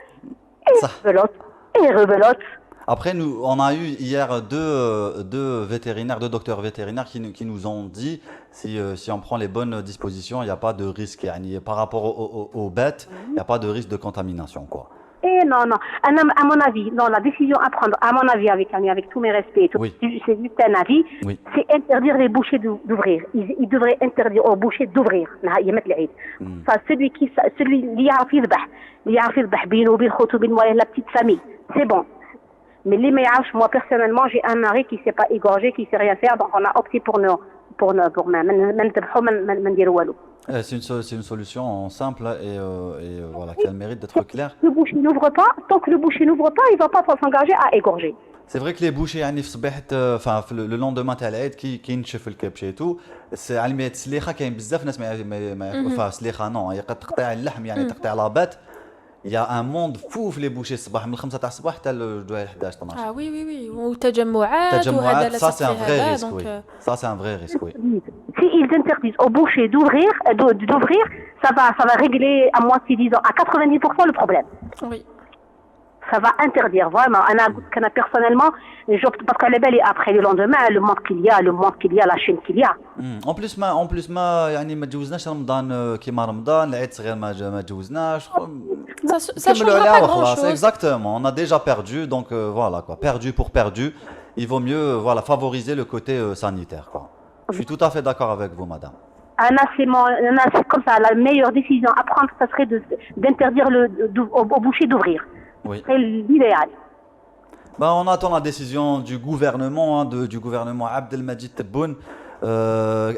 rebelote. Après, on a eu hier deux docteurs vétérinaires qui nous ont dit si on prend les bonnes dispositions, il n'y a pas de risque. Par rapport aux bêtes, il n'y a pas de risque de contamination, quoi. Et non, à mon avis, non, la décision à prendre, à mon avis, avec tous mes respects, c'est juste un avis, c'est interdire les bouchers d'ouvrir. Ils devraient interdire aux bouchers d'ouvrir. Celui اللي يعرف يذبح بينه وبين خوته وبين la petite famille, c'est bon. Mais les meilleurs, moi personnellement, j'ai un mari qui ne sait pas égorger, qui ne sait rien faire, donc on a opté pour C'est une solution simple et voilà, qui a le mérite d'être claire. Le boucher n'ouvre pas, tant que le boucher n'ouvre pas, il ne va pas s'engager à égorger. C'est vrai que les bouchers يعني في صباح le lendemain تاع العيد كي نشف الكبش ايتو على السليخه كاين بزاف ناس ما ياكلوها سليخه نو تقطيع اللحم يعني تقطيع لابات. Il y a un monde fou les bouchers الصباح من 5 تاع الصباح حتى ل 11 12. Ah oui وتجمعات وهذا ça c'est un vrai risque oui. Ça c'est un vrai risque oui. Si ils interdisent aux bouchers d'ouvrir, ça va régler à moitié disant à 90% le problème. Oui. Ça va interdire vraiment. Personnellement, parce qu'elle est belle et après le lendemain, le monde qu'il y a, la chaîne qu'il y a. En plus ما يعني ما تجوزناش رمضان كيما رمضان العيد صغير ما تجوزناش. Ça changera pas grand-chose. Exactement, on a déjà perdu donc voilà quoi, perdu pour perdu. Il vaut mieux voilà favoriser le côté sanitaire quoi. Je suis tout à fait d'accord avec vous madame. C'est comme ça, la meilleure décision à prendre, ça serait d'interdire aux bouchers d'ouvrir. Oui. C'est l'idéal. Bah, on attend la décision du gouvernement, du gouvernement Abdelmajid Tebboune.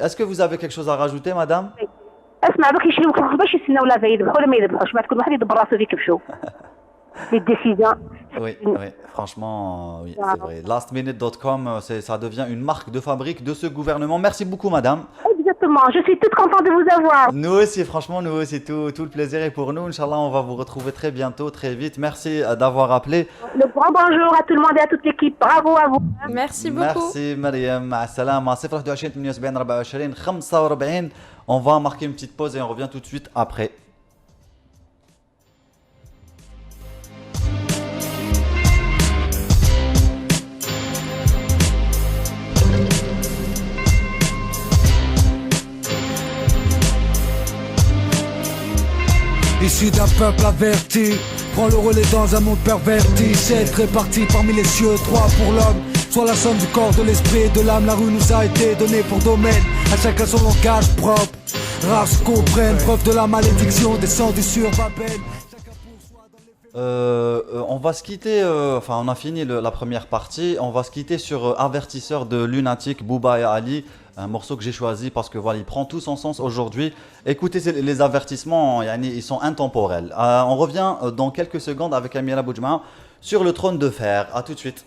Est-ce que vous avez quelque chose à rajouter, madame? اسمع دوك يشريو باش يستناو لا فاي يذبحوا ولا ما يذبحوش بعد كل واحد يدبر راسو فيك بشو les décisions. Oui, oui, franchement, oui, c'est vrai. Lastminute.com, ça devient une marque de fabrique de ce gouvernement. Merci beaucoup, madame. Exactement, je suis toute contente de vous avoir. Nous aussi, franchement, nous aussi, tout le plaisir est pour nous. Inch'Allah, on va vous retrouver très bientôt, très vite. Merci d'avoir appelé. Le grand bonjour à tout le monde et à toute l'équipe. Bravo à vous. Merci beaucoup. Merci, Mariam. مع السلامة. 021 78 24 45. On va marquer une petite pause et on revient tout de suite après. Issu d'un peuple averti, prends le relais dans un monde perverti. C'est réparti parmi les cieux, 3 pour l'homme, soit la somme du corps, de l'esprit et de l'âme. La rue nous a été donnée pour domaine, à chacun son langage propre. Rares se comprennent, preuve de la malédiction descendue sur Babel. On va se quitter, enfin on a fini la première partie, on va se quitter sur Avertisseur de Lunatic, Booba et Ali, un morceau que j'ai choisi parce que voilà, il prend tout son sens aujourd'hui. Écoutez les avertissements, ils sont intemporels. On revient dans quelques secondes avec Amira Boujma sur le trône de fer. A tout de suite.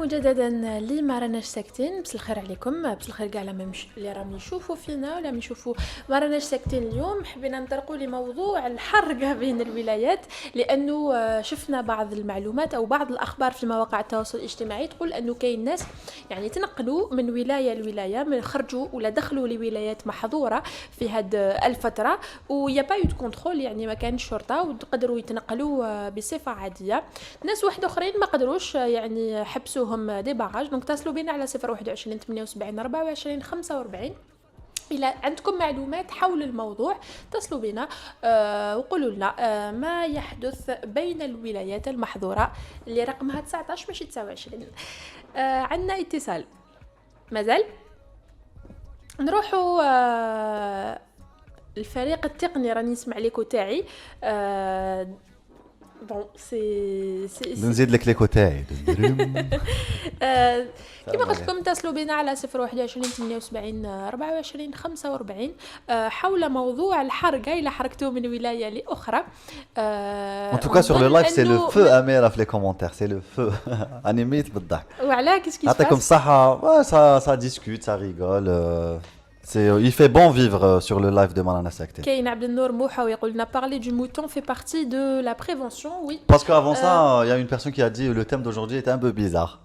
مجددا اللي ما راناش ساكتين. بس الخير عليكم، بس الخير كاع اللي راهم يشوفوا فينا ولا يشوفوا ما راناش ساكتين. اليوم حبينا نطرقوا لموضوع الحرقه بين الولايات، لانه شفنا بعض المعلومات او بعض الاخبار في مواقع التواصل الاجتماعي تقول انه كاين ناس يعني تنقلوا من ولايه لولايه، من خرجوا ولا دخلوا لولايات محظوره في هاد الفتره ويا با يو كونترول، يعني ما كانش شرطه وقدروا يتنقلوا بصفه عاديه. ناس واحد اخرين ما قدروش، يعني حبسوهم دي باراج. دونك اتصلوا بينا على 021 78 24 45 إلا عندكم معلومات حول الموضوع. اتصلوا بنا وقولوا لنا ما يحدث بين الولايات المحظورة اللي رقمها 19 ماشي 29. عندنا اتصال مازال. نروحوا الفريق التقني، راني نسمع ليكو تاعي. بون سي نزيد لك ليكو تاعي. كما قلت لكم اتصلوا بنا على 021 78 24 45 حول موضوع الحرقه إلا حرقتوا من ولايه لاخرى. En tout cas sur le live c'est le feu Amira في les commentaires, c'est le feu. Animé بالضحك. وعلاه كيسكي يعطيكم الصحة. Ça discute, ça rigole. Il fait bon vivre sur le live de Marana Sakté. Kain Abdelnour Mouha يقول n'a parlé du mouton fait partie de la prévention, oui. Parce qu'avant ça, il y a une personne qui a dit le thème d'aujourd'hui était un peu bizarre.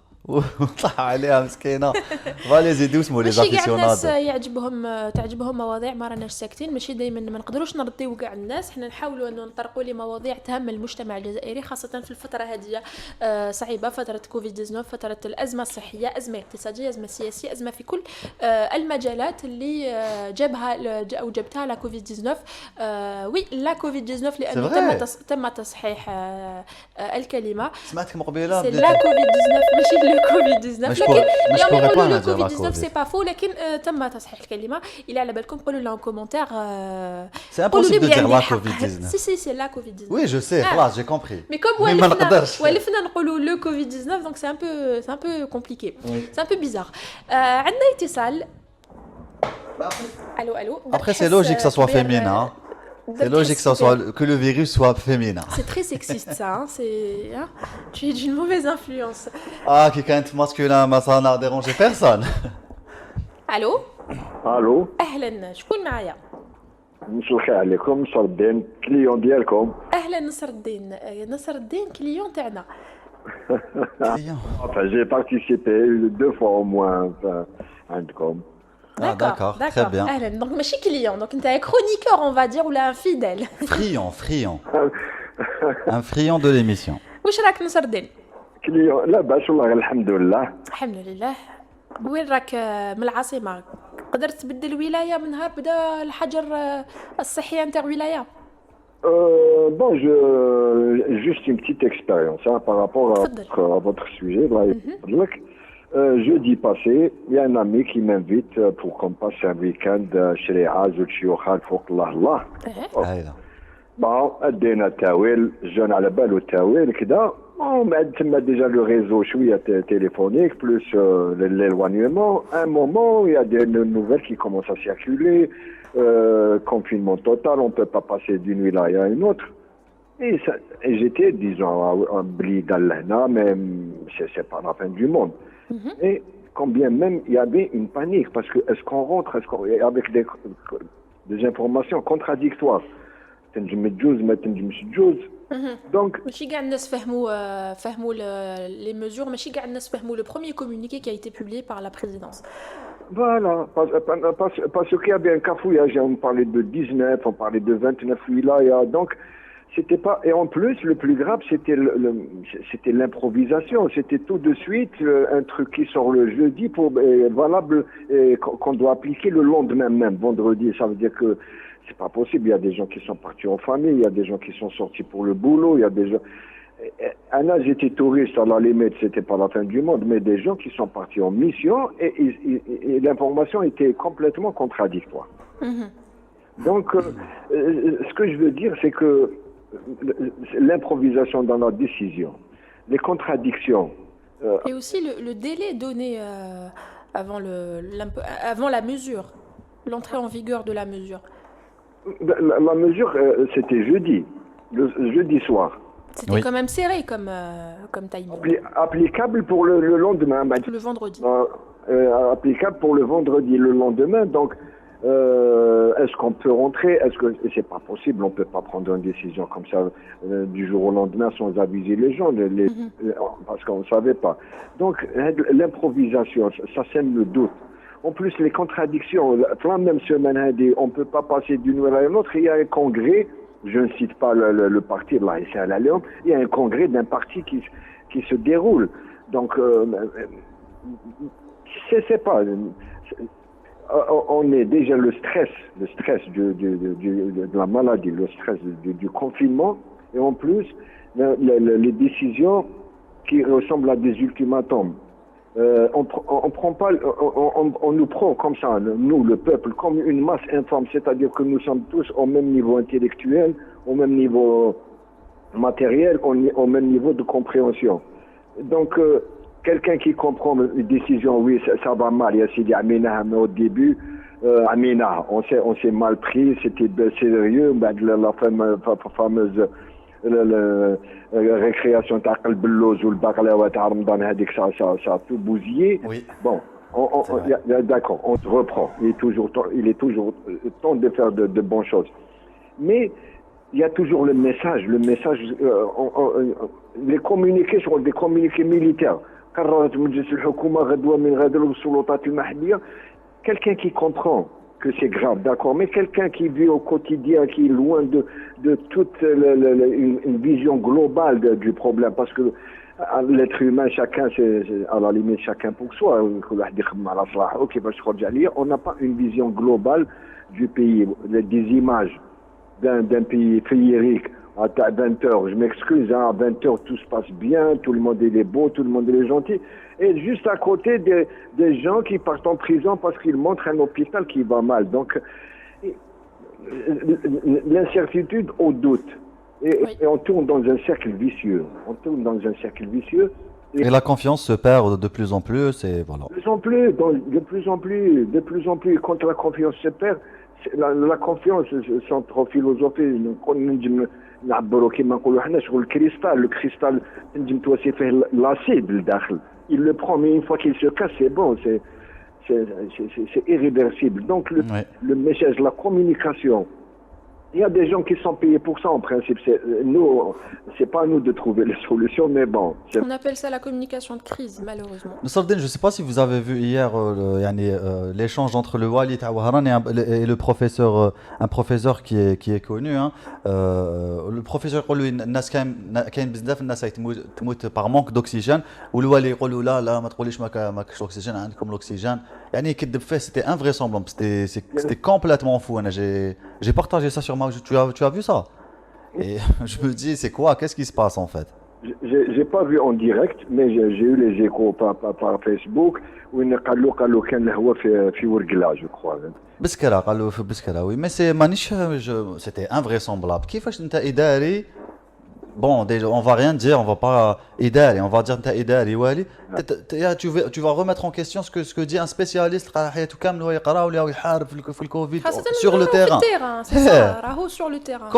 عليها مسكينه فاليزي دوسمو لي زافيسيوناد. الناس تعجبهم مواضيع ما راناش ساكتين، ماشي دائما ما نقدروش نرضيو كاع الناس. حنا نحاولوا انه نطرقوا لمواضيع تهم المجتمع الجزائري، خاصه في الفتره هذه صعيبه، فتره كوفيد 19، فتره الازمه الصحيه، ازمه اقتصاديه، ازمه سياسيه، ازمه في كل المجالات اللي جابها او جبتها لا كوفيد 19. وي لا كوفيد 19 لانه تم تصحيح الكلمه. سمعتك مقبله لا كوفيد 19 ماشي كوفيد 19، لكن اليوم يقولوا كوفيد 19 سي با فو، لكن تم تصحيح الكلمه. الى على بالكم قولوا لنا كومونتير. سي امبوسيبل دو دير لا كوفيد 19. سي لا كوفيد 19. وي جو سي خلاص جي كومبري. مي كوم ولفنا نقولوا لو كوفيد 19 دونك سي ان بو كومبليكي، سي ان بو بيزار. عندنا اتصال. الو. Après c'est logique que ça soit féminin. C'est logique que le virus soit féminin. C'est très sexiste ça, hein. Tu es d'une mauvaise influence. Ah, qui quand même masculin, ça n'a dérangé personne. Allô. الو اهلا، شكون معايا؟ مساء الخير عليكم، نصر الدين كليون ديالكم. اهلا نصر الدين كليون تاعنا. J'ai participé 2 fois au moins عندكم. Ah d'accord, très bien. اهلا. دونك ماشي كليون، دونك انت كرونيكور on va dire ولا فيديل. Friand. Un friand de l'émission. واش راك نصر الدين؟ كليون لاباس والله الحمد لله. الحمد لله. وين راك؟ من العاصمة. قدرت تبدل ولاية من نهار بدا الحجر الصحي نتاع ولاية؟ Bon, juste une petite expérience hein, par rapport à votre sujet. Là, jeudi passé, il y a un ami qui m'invite pour qu'on passe un week-end chez les Azout Chiokhal Fouq Allah. Bon, أدينا التاويل جانا على بالو التاويل كده بعد تما déjà le réseau شوية téléphonique plus l'éloignement. À un moment, il y a des nouvelles qui commencent à circuler. Confinement total, on ne peut pas passer d'une wilaya à une autre. Et j'étais, disons, en bli d'Allah, mais c'est pas la fin du monde. Et quand bien même il y avait une panique, parce que est-ce qu'on rentre, avec des informations contradictoires. تنجم تجوز ما تنجمش تجوز. Donc ماشي كاع الناس فهموا les mesures, ماشي كاع الناس فهموا le premier communiqué qui a été publié par la présidence. Voilà, parce qu'il y avait un cafouillage, on parlait de 19, on parlait de 29 wilaya, donc c'était pas, et en plus le plus grave c'était l'improvisation, c'était tout de suite un truc qui sort le jeudi pour valable qu'on doit appliquer le lendemain même, vendredi. Ça veut dire que c'est pas possible, il y a des gens qui sont partis en famille, il y a des gens qui sont sortis pour le boulot, il y a des gens... Anna, j'étais touriste, à la limite, c'était pas la fin du monde, mais des gens qui sont partis en mission et l'information était complètement contradictoire. Donc, ce que je veux dire, c'est que l'improvisation dans la décision, les contradictions... Et aussi le délai donné avant la mesure, l'entrée en vigueur de la mesure. La mesure, c'était jeudi, le jeudi soir. C'était quand même serré comme timing. Applicable pour le lendemain. Le vendredi. Applicable pour le vendredi, le lendemain. Donc, est-ce qu'on peut rentrer? Est-ce que c'est pas possible? On peut pas prendre une décision comme ça du jour au lendemain sans aviser les gens, parce qu'on ne savait pas. Donc, l'improvisation, ça sème le doute. En plus, les contradictions, la même semaine, on ne peut pas passer d'une wilaya à une autre. Il y a un congrès, je ne cite pas le parti de la SR La Léon, il y a un congrès d'un parti qui se déroule. Donc, c'est pas... On est déjà le stress de la maladie, le stress du confinement, et en plus, les décisions qui ressemblent à des ultimatums. On nous prend comme ça, nous, le peuple, comme une masse informe, c'est-à-dire que nous sommes tous au même niveau intellectuel, au même niveau matériel, au même niveau de compréhension. Donc, quelqu'un qui comprend une décision, oui, ça va mal, il y a Sidi Amina au début, Amina, on s'est mal pris, c'était sérieux, la fameuse récréation تاع قلب اللوز والبقلاوه تاع رمضان هذيك ça a tout bousillé. Bon, d'accord, on se reprend. Il est toujours temps de faire de bonnes choses. Mais il y a toujours le message, les communiqués sont des communiqués militaires. قررت مجلس الحكومه غدوه من غد والسلطات المحليه. Quelqu'un qui comprend que c'est grave, d'accord, mais quelqu'un qui vit au quotidien, qui est loin de toute une vision globale du problème, parce que l'être humain, chacun, c'est à la limite chacun pour soi, on n'a pas une vision globale du pays, des images d'un pays féerique. À 20h, je m'excuse, à 20h tout se passe bien, tout le monde est beau, tout le monde est gentil. Et juste à côté des gens qui partent en prison parce qu'ils montrent un hôpital qui va mal. Donc, l'incertitude au doute. Et on tourne dans un cercle vicieux. Et la confiance se perd de plus en plus, c'est voilà. De plus en plus, quand la confiance se perd, la confiance, sans trop philosopher, نعبروا كما نقولوا حنا شغل الكريستال تنجم تواسي فيه l'acide لداخل. Il le prend, mais une fois qu'il se casse, c'est bon, c'est irréversible. Donc le message, la communication, il y a des gens qui sont payés pour ça en principe. C'est pas à nous de trouver les solutions, mais bon. On appelle ça la communication de crise, malheureusement. Sardine, je ne sais pas si vous avez vu hier l'échange entre le Wali Tawaharan et le professeur, un professeur qui est connu. Hein. Le professeur يقول له الناس كاين بزاف الناس تموت par manque d'oxygène والوالي يقول له لا ما تقوليش ماكش l'oxygène عندكم l'oxygène. يعني يكذب فيه, c'était invraisemblable, c'était complètement fou. J'ai partagé ça sur tu as vu ça? Et je me dis, c'est quoi? Qu'est-ce qui se passe en fait? J'ai pas vu en direct, mais j'ai eu les échos par Facebook وين قالوا كان الهواء في ورقلة je crois. بسكرة قالوا في بسكرة oui mais c'est مانيش c'était invraisemblable. كيفاش انت إداري؟ Bon, déjà, on va rien dire, on va pas idari, on va dire t'as idari wali. Tu vas remettre en question ce que dit un spécialiste حياته كامل هو يقرا ولا يحارب في الكوفيد sur le terrain. C'est ça, راهو sur le terrain.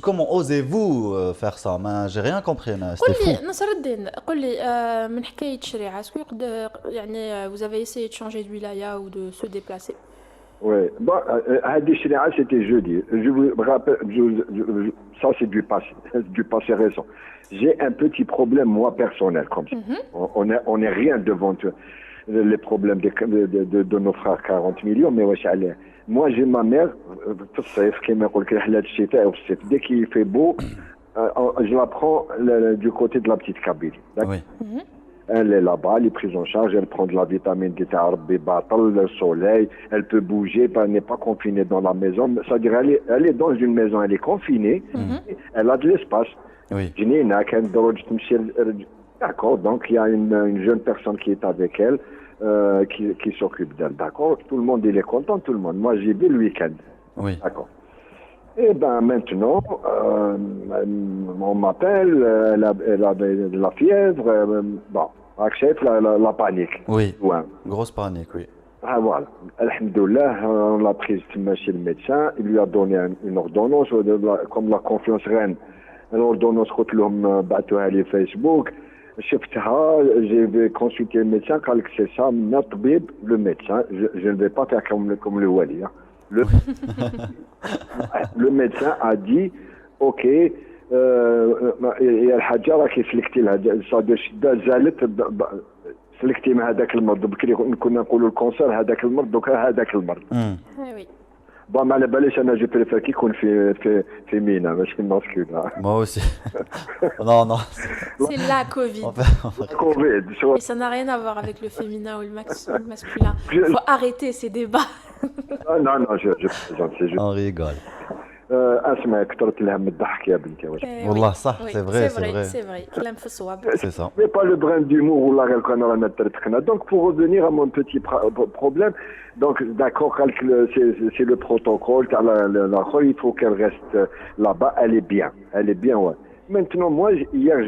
Comment osez-vous faire ça? J'ai rien compris. قل لي نصر الدين قل لي من حكاية شريعة اسكو يقدر يعني vous avez essayé de changer de wilaya ou de se déplacer? Oui, bon, هذه الشريعة c'était jeudi. Je vous rappelle, ça c'est du passé récent. J'ai un petit problème moi personnel comme ça. On est rien devant les problèmes de nos frères 40 millions, mais wesh عليه. Moi j'ai ma mère في الصيف كما يقول لك رحلة الشتاء وفي الصيف dès qu'il fait beau, je la prends du côté de la petite Kabylie. Oui. Elle est là-bas, elle est prise en charge, elle prend de la vitamine D, le soleil, elle peut bouger, elle n'est pas confinée dans la maison. C'est-à-dire elle est dans une maison, elle est confinée, elle a de l'espace. Oui. D'accord, donc il y a une jeune personne qui est avec elle, qui s'occupe d'elle. D'accord, tout le monde il est content, tout le monde. Moi j'y vais le week-end. Oui. D'accord. Et ben maintenant, on m'appelle, elle a de la fièvre, bon, accepte la panique. Oui, ouais. Grosse panique, oui. Ah voilà, alhamdoulilah, on l'a prise chez le médecin, il lui a donné une ordonnance, comme la confiance reine. L'ordonnance قلت لهم بعثوها لي فيسبوك شفتها j'ai consulté le médecin قال لك c'est ça من الطبيب le médecin je ne vais pas faire comme le wali. Le médecin a dit ok يا الحاجه راكي سلكتي لها صادر شده زالت سلكتي مع هذاك المرض بكري كنا نقولوا الكونسير هذاك المرض دوكا هذاك المرض. وي Bon, ما على باليش انا جو بريفير كي يكون في مينا ماشي ماسكول. Moi aussi. Non. C'est la Covid. Covid. Et ça n'a rien à voir avec le féminin ou le masculin. Il faut arrêter ces débats. Non, je plaisante, c'est juste. On rigole. اسمع كثرت لها من الضحك يا بنتي واش. والله صح, c'est vrai. كلام في الصواب. C'est ça. Mais pas le brin d'humour ولا غير كنا رانا ترتقنا. Donc pour revenir à mon petit problème, donc d'accord c'est le protocole تاع الاخر il faut qu'elle reste là-bas, elle est bien ouais. Maintenant moi hier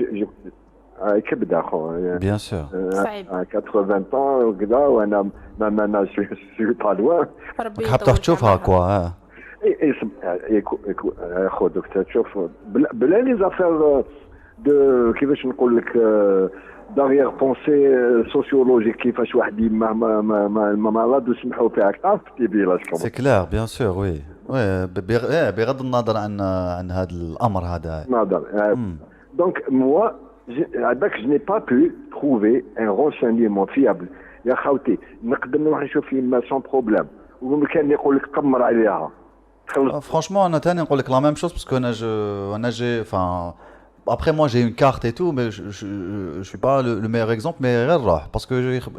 كبده اخو. Bien sûr. À 80 ans وكذا وانا ما suis pas loin. حاب تشوفها كوا. خذ دكتور تشوف بلا لي زافير دو كيفاش نقول لك داريير بونسي سوسيولوجيك كيفاش واحد ما رادو يسمحوا فيها عرفتي بلاش سي كلير بيان سور وي بغض النظر عن هذا الامر هذا دونك موا هذاك جو ني با بو تروفي ان رونسينيمون فيابل يا خوتي نقدر نروح نشوف يما سون بروبليم وكان يقول لك قمر عليها. Franchement, on a tenu qu'on la même chose parce que enfin, après moi j'ai une carte et tout, mais je suis pas le meilleur exemple, mais parce que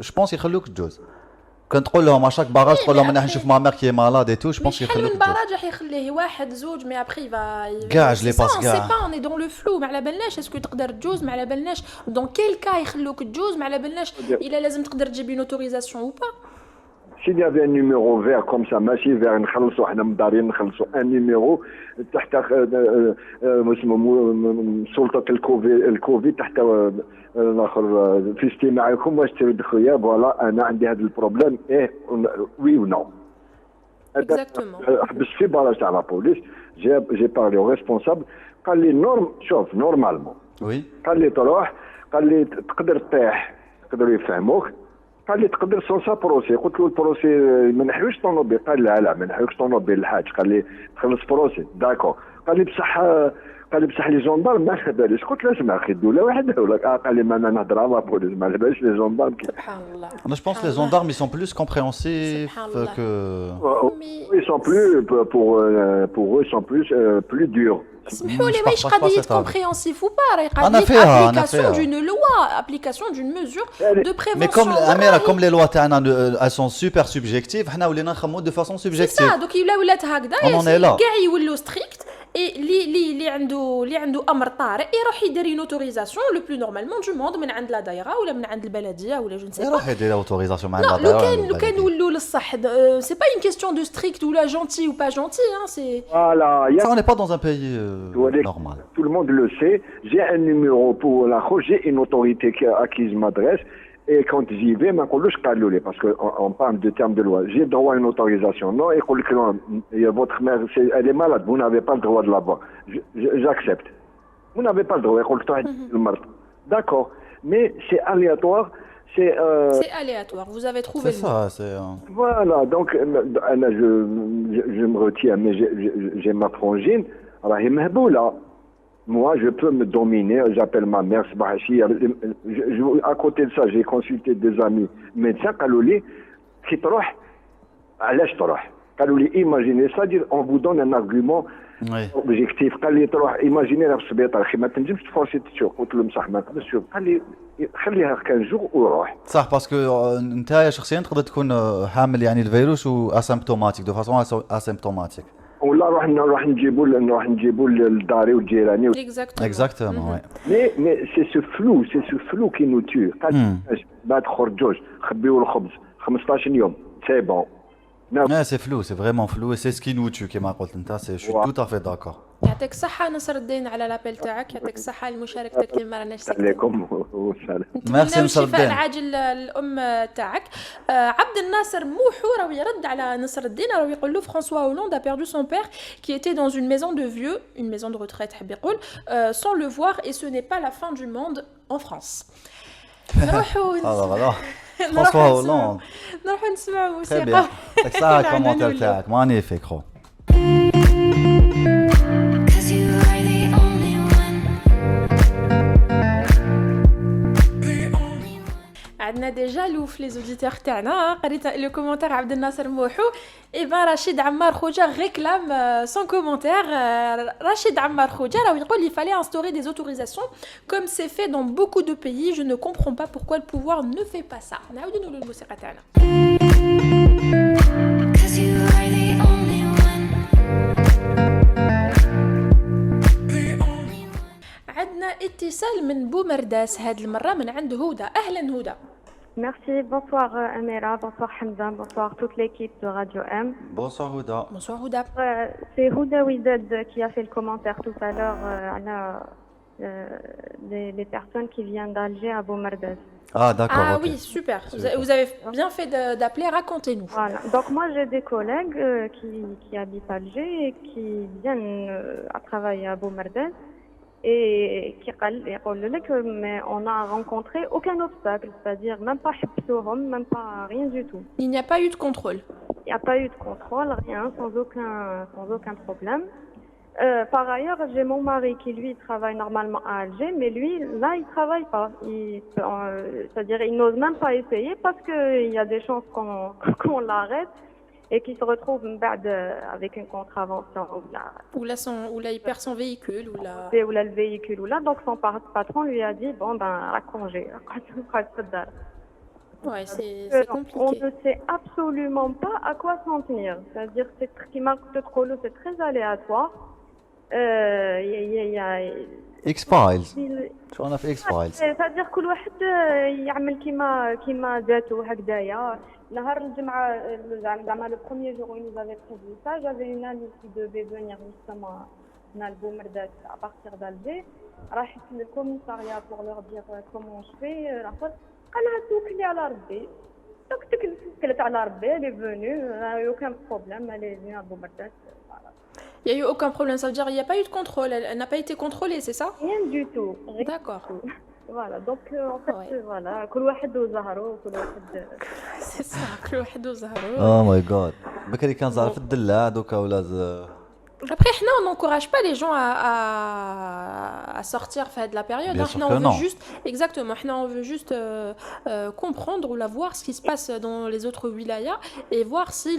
je pense qu'il y a le jose. Quand تقول لهم à chaque barrage تقول لهم انا نشوف ma mère qui est malade et tout, je pense qu'il y a le jose. barrage راح يخليه واحد زوج mais après il va كاع je les passe كاع. On sait pas, on est dans le flou, ما على بالناش اسكو تقدر تجوز ما على بالناش dans quel cas يخلوك تجوز ما على بالناش الا لازم تقدر تجيب une autorisation ou pas. S'il y avait un numéro vert comme ça, ماشي vert نخلصوا حنا مدارين نخلصوا un numéro تحت سلطة الكوفيد تحت الاخر في استماعكم واش ترد خويا فوالا انا عندي هذا البروبليم ايه وي ونو. حبس في باراج تاع لا بوليس جي بارلي او ريسبونسابل قال لي شوف نورمالمون وي قال لي تروح قال لي تقدر تطيح يقدروا يفهموك قال لي تقدر سونسا بروسي قلت له البروسي ما نحويش طونوبيل قال لا ما نحويش طونوبيل الحاج قال لي تخلص بروسي داكور قال لي بصح لي جوندارم ما على باليش قلت له اسمع اخي دوله واحده ولا قال لي ما انا نهضر على بوليس ما على باليش لي جوندارم سبحان الله. Je pense que les gendarmes ils sont plus compréhensifs que ils sont plus pour eux ils sont plus durs. اسمحوا لي ماهيش قضيه كومبريهنسيف وبا راهي قضيه d'une loi, application d'une mesure de prévention. Mais comme Amira, comme les lois تاعنا elles sont super subjectives, حنا ولينا نخمموا de façon subjective. C'est ça, donc ولا ولات هكذا كاع يولوا ستريكت et اللي عنده امر طارئ يروح يدير une autorisation le plus normalement du monde من عند لا دايره ولا من عند البلديه ولا je ne sais pas. راح يدير اوتوريزاسيون مع Non, الدائره. لو كان نولوا للصح c'est pas une question de strict ou la gentil ou pas gentil hein, c'est Voilà, Ça, on n'est pas dans un pays normal. tout le monde le sait. J'ai un numéro pour la chose, j'ai une autorité à qui je m'adresse. Et quand j'y vais, parce qu'on parle de termes de loi, j'ai droit à une autorisation. Non, et votre mère, elle est malade, vous n'avez pas le droit de la voir. J'accepte. Vous n'avez pas le droit. D'accord. Mais c'est aléatoire. C'est aléatoire. Vous avez trouvé c'est ça, c'est Voilà, donc je me retiens, mais j'ai ma frangine. Alors, là. Moi, je peux me dominer, j'appelle ma mère, à côté de ça, j'ai consulté des amis médecins, qui imaginez, c'est-à-dire on vous donne un argument objectif, imaginez خليها 15 jours وروح. صح باسكو انت شخصيا تقدر تكون حامل يعني الفيروس واسيمبتوماتيك دو فاسون اسيمبتوماتيك. ولا نروح نجيبوا للداري والجيراني. Exactement, ouais. Mais c'est ce flou qui nous tue. ما تخرجوش خبيوا الخبز 15 يوم c'est bon. C'est flou, c'est vraiment flou et c'est ce qui nous tue كما قلت انت. Je suis tout à fait d'accord. يعطيك الصحة نصر الدين على لابيل تاعك، يعطيك الصحة لمشاركتك اللي ما راناش ساكتين. عليكم والسلام. ميرسي نصر الشفاء الدين. العاجل للأم تاعك. عبد الناصر موحو راهو يرد على نصر الدين، راهو يقول له François Hollande a perdu son père qui était dans une maison de vieux, une maison de retraite حب يقول sans le voir et ce n'est pas la fin du monde en France. نروحوا François Hollande. نروحوا نسمعوا Très موسيقى. bien. Ça a commentaire تاعك magnifique خو. عندنا ديجا لوف لي زوديتور تاعنا قريت لو كومونتير عبد الناصر موحو اي بان رشيد عمار خوجا réclame son commentaire. Rachid Ammar Khoja راهو يقول il fallait instaurer des autorisations comme c'est fait dans beaucoup de pays. Je ne comprends pas pourquoi le pouvoir ne fait pas ça. نعاودو نقولوا الموسيقى تاعنا. عندنا اتصال من بومرداس هاد المرة من عند هدى. أهلا هدى. Merci, bonsoir Amira, bonsoir Hamdan, bonsoir toute l'équipe de Radio M. Bonsoir Houda. Bonsoir Houda. C'est Houda Widad qui a fait le commentaire tout à l'heure les personnes qui viennent d'Alger à Boumerdas. Ah d'accord. Ah okay. oui, super. Vous avez bien fait d'appeler, racontez-nous. Voilà. Donc moi j'ai des collègues qui habitent Alger et qui viennent à travailler à Boumerdas. Et qui mais on a rencontré aucun obstacle, c'est-à-dire même pas hibsouhom, même pas rien du tout. Il n'y a pas eu de contrôle. Il n'y a pas eu de contrôle, rien, sans aucun problème. Par ailleurs, j'ai mon mari qui lui travaille normalement à Alger, mais lui là il travaille pas. C'est-à-dire il n'ose même pas essayer parce qu'il y a des chances qu'on l'arrête. Et qui se retrouve avec une contravention ou là il perd son véhicule ou là le véhicule ou là, donc son patron lui a dit bon ben à congé. Ouais, c'est compliqué. On ne sait absolument pas à quoi s'en tenir, c'est-à-dire c'est très aléatoire. Il y a X-Files. شو أنا في X-Files. c'est-à-dire كل واحد يعمل كيما ذاته هكذايا. نهار الجمعة زعما le premier jour où ils nous avaient prévu ça, j'avais une amie qui devait venir justement à Boumerdas à partir d'Alger. راحت للcommissariat pour leur dire comment je fais. قالها توكلي على ربي. donc توكلت على ربي, elle est venue, aucun problème, elle est venue à Boumerdas. Il n'y a eu aucun problème, ça veut dire qu'il n'y a pas eu de contrôle, elle n'a pas été contrôlée, c'est ça? Rien du tout. D'accord. Voilà, donc en fait, voilà, كل واحد وزهره وكل واحد. C'est ça, كل واحد وزهره. Oh my god. بكري كان زهر في الدلة دوكا ولا. Après, on n'encourage pas les gens à sortir de la période. On veut juste, exactement, on veut juste comprendre ou voir ce qui se passe dans les autres wilayas et voir si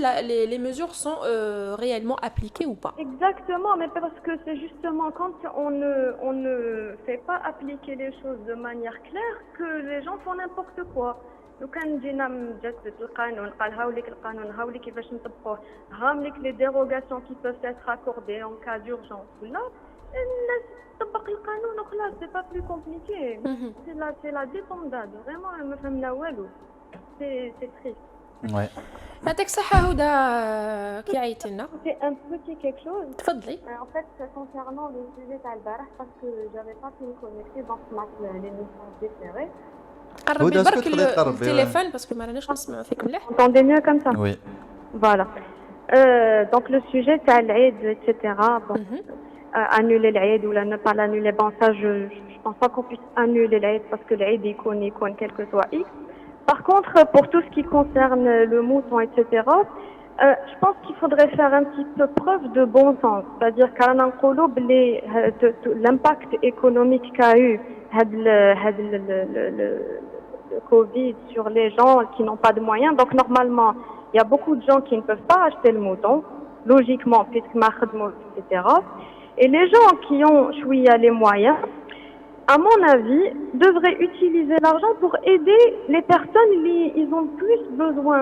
les mesures sont réellement appliquées ou pas. Exactement, mais parce que c'est justement quand on ne fait pas appliquer les choses de manière claire que les gens font n'importe quoi. لو كان جينا نجدد القانون قال هاوليك القانون هاوليك كيفاش نطبقوه هامليك لي ديروغاسيون كي بوف اتر اكوردي اون كا دورجونس ولا الناس تطبق القانون وخلاص سي با بلو كومبليكي سي لا ديبونداد فريمون ما فهمنا والو سي تريست Ouais. يعطيك الصحة هدى كي عيطي لنا. C'est un petit quelque chose. تفضلي. En fait, concernant le sujet تاع البارح parce que j'avais pas pu me connecter donc سمعت l'émission différée. قربي برك التليفون باسكو ما راناش نسمعوا فيك مليح. Entendez mieux comme ça. Oui. Voilà. Donc le sujet تاع العيد etc. Bon, annuler العيد ou ne pas l'annuler. Bon ça je pense pas qu'on puisse annuler العيد parce que العيد يكون quel que soit X. Par contre, pour tout ce qui concerne le mouton, etc., je pense qu'il faudrait faire un petit peu preuve de bon sens. C'est-à-dire qu'à l'impact économique qu'a eu le Covid sur les gens qui n'ont pas de moyens. Donc normalement, il y a beaucoup de gens qui ne peuvent pas acheter le mouton, logiquement, puisque etc. Et les gens qui ont chouïa les moyens, à mon avis, devraient utiliser l'argent pour aider les personnes ils ont plus besoin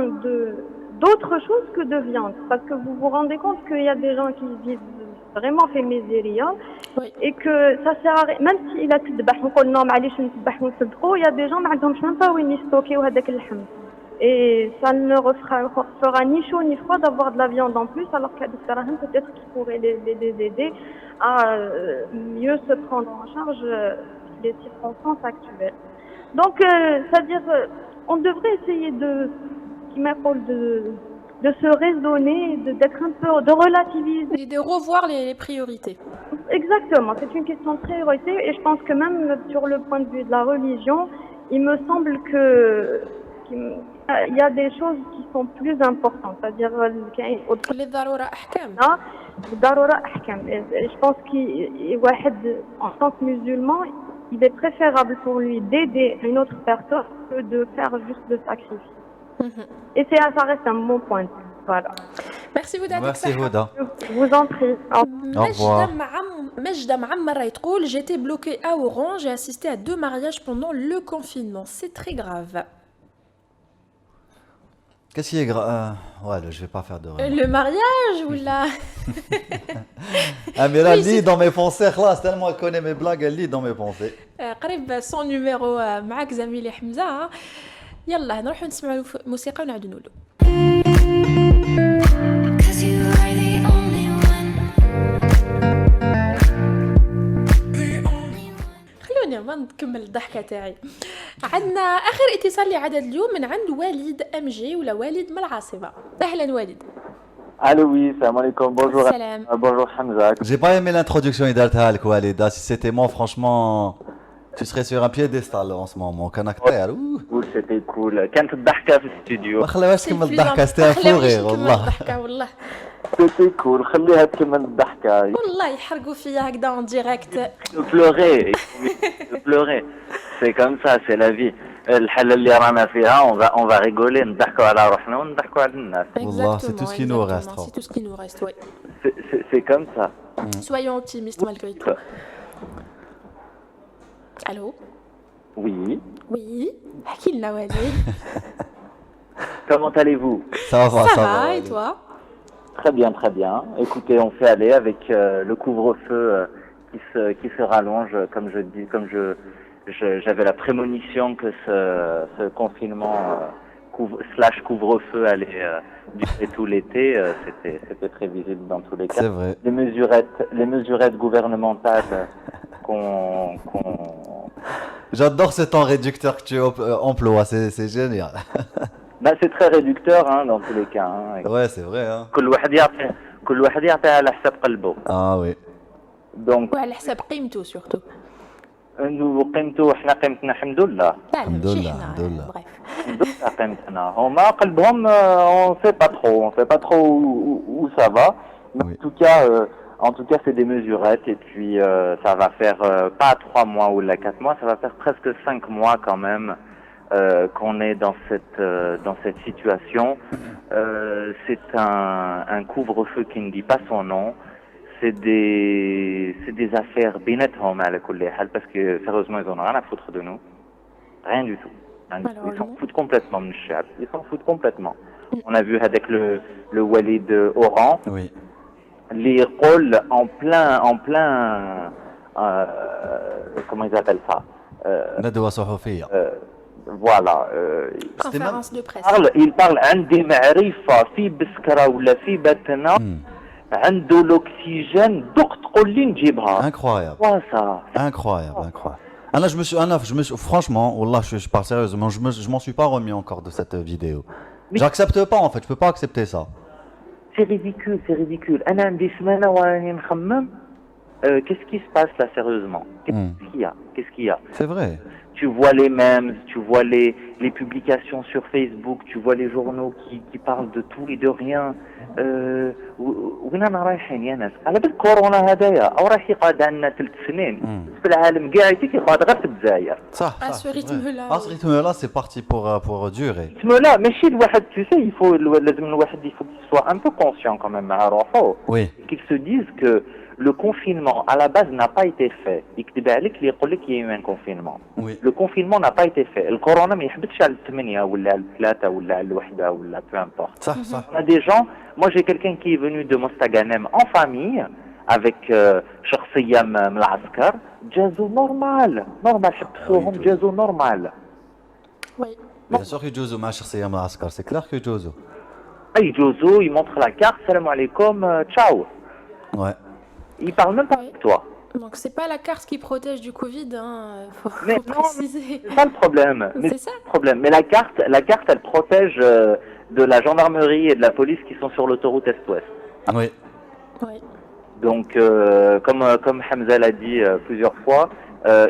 d'autre chose que de viande. Parce que vous vous rendez compte qu'il y a des gens qui vivent vraiment fait miséria et que ça sert à rien. Même s'il a tout de il y a des gens qui n'ont même pas où ils stocker ou et ça ne leur fera ni chaud ni froid d'avoir de la viande en plus, alors qu'à peut-être qu'ils pourraient les aider à mieux se prendre en charge les circonstances actuelles. Donc, c'est-à-dire, on devrait essayer de se raisonner, d'être un peu, de relativiser. Et de revoir les priorités. Exactement, c'est une question de priorité et je pense que même sur le point de vue de la religion, il me semble qu'il y a des choses qui sont plus importantes, c'est-à-dire je pense qu'en tant que musulman, il est préférable pour lui d'aider une autre personne que de faire juste le sacrifice. Et ça reste un bon point. Voilà. Merci Houda. Merci Houda. Je vous en prie. Au revoir. Majda Ma'ammar يقول j'étais bloquée à Oran, j'ai assisté à 2 mariages pendant le confinement. C'est très grave. Qu'est-ce qui est grave? Ouais, je vais pas faire de rêve. Le mariage ou là? Ah mais là, elle lit dans mes pensées, là, tellement elle connaît mes blagues, elle lit dans mes pensées. قريب son numéro معك زميلي حمزة. يلا نروح نسمع موسيقى ونعاود نقولوا. خلوني ما نكمل الضحكة تاعي. عندنا آخر اتصال لعدد اليوم من عند والد MG ولا والد من العاصمة. أهلا والد. Allô, oui, salam alaikum, bonjour. Salam. Bonjour Hamza. J'ai pas aimé l'introduction d'Idarta Al Walida. Si c'était moi, franchement, tu serais sur un piédestal en ce moment. Canactère. Ouh, c'était cool. Quand tu ضحكة في الاستوديو. ما خلاوش كمل الضحكة, c'était un fou rire والله. C'était cool. خليها تكمل الضحكة. والله يحرقوا فيا هكذا en direct. Pleurer. C'est comme ça, c'est la vie. الحالة اللي رانا فيها on va rigoler, نضحكوا على روحنا ونضحكوا على الناس. والله, c'est tout ce qui nous reste. C'est tout ce qui nous reste, oui. C'est comme ça. Soyons optimistes malgré tout. Allô? Oui. Oui. احكي لنا والد. Comment allez-vous? Ça va, ça va. Et toi? Très bien, très bien. Écoutez, on fait aller avec le couvre-feu qui se rallonge, j'avais la prémonition que ce confinement / couvre-feu allait durer tout l'été. C'était prévisible dans tous les cas. C'est vrai. Les mesurettes gouvernementales J'adore ce temps réducteur que tu emploies, c'est génial. Bah, c'est très réducteur dans tous les cas. Ouais, c'est vrai. Hein. كل واحد يعطيها على حساب قلبه. Ah oui. Donc وعلى حساب قيمته surtout. وقيمته احنا قيمتنا الحمد لله. الحمد لله. bref. قيمتنا هما قلبهم on sait pas trop où ça va. Mais oui. En tout cas, c'est des mesurettes et puis ça va faire pas 3 mois ou 4 mois, ça va faire presque 5 mois quand même qu'on est dans cette situation. C'est un couvre-feu qui ne dit pas son nom. C'est des affaires بيناتهم على كل حال parce que sérieusement ils en ont rien à foutre de nous, rien du tout. Ils s'en foutent complètement من الشعب. Ils s'en foutent complètement. On a vu avec le Walid Oran. Oui. اللي يقول en plein comment ils appellent ça ندوة صحفية. Voilà. Conférence de presse. Il parle عندي معرفة في بسكرة ولا في بتنا عنده l'oxygène دوق تقول لي نجيبها. Incroyable. Quoi ça? Incroyable. Je me suis, franchement, wallah, je parle sérieusement, je m'en suis pas remis encore de cette vidéo. J'accepte pas en fait, je peux pas accepter ça. C'est ridicule, c'est ridicule. أنا عندي سمانة وأنا نخمم qu'est-ce qui se passe là sérieusement? Qu'est-ce qu'il y a? C'est vrai. Tu vois les memes, tu vois les publications sur Facebook, tu vois les journaux qui parlent de tout et de rien. وين أنا رايحين يا ناس؟ على بالك كورونا هدايا أو راح يقعد عندنا 3 سنين في العالم كاع يقعد غير في الجزائر. صح. À ce rythme-là. À ce rythme-là, c'est parti pour durer. rythme-là ماشي الواحد tu sais il faut لازم الواحد il faut qu'il soit un peu conscient quand même مع روحه. Oui. Qu'il se dise que le confinement à la base n'a pas été fait. يكذب عليك اللي يقول لك qu'il y a eu un confinement. Oui. Le confinement n'a pas été fait. الكورونا ما يحبطش على 8 ولا على 3 ولا على 1 ولا peu importe. صح صح. On a des gens, moi j'ai quelqu'un qui est venu de Mostaganem en famille avec شخصية من العسكر جازو نورمال حبسوهم جازو نورمال. Oui. Bien sûr que Jozo مع شخصية من العسكر, c'est clair que Jozo. Il Jozo, il montre la carte, salam alaikum, ciao. Ouais. Il parle même pas avec toi. Donc c'est pas la carte qui protège du Covid, hein. Faut Mais préciser. c'est ça le problème. C'est ça. Le problème. Mais la carte, elle protège de la gendarmerie et de la police qui sont sur l'autoroute Est-Ouest. Oui. Oui. Donc comme Hamza l'a dit plusieurs fois,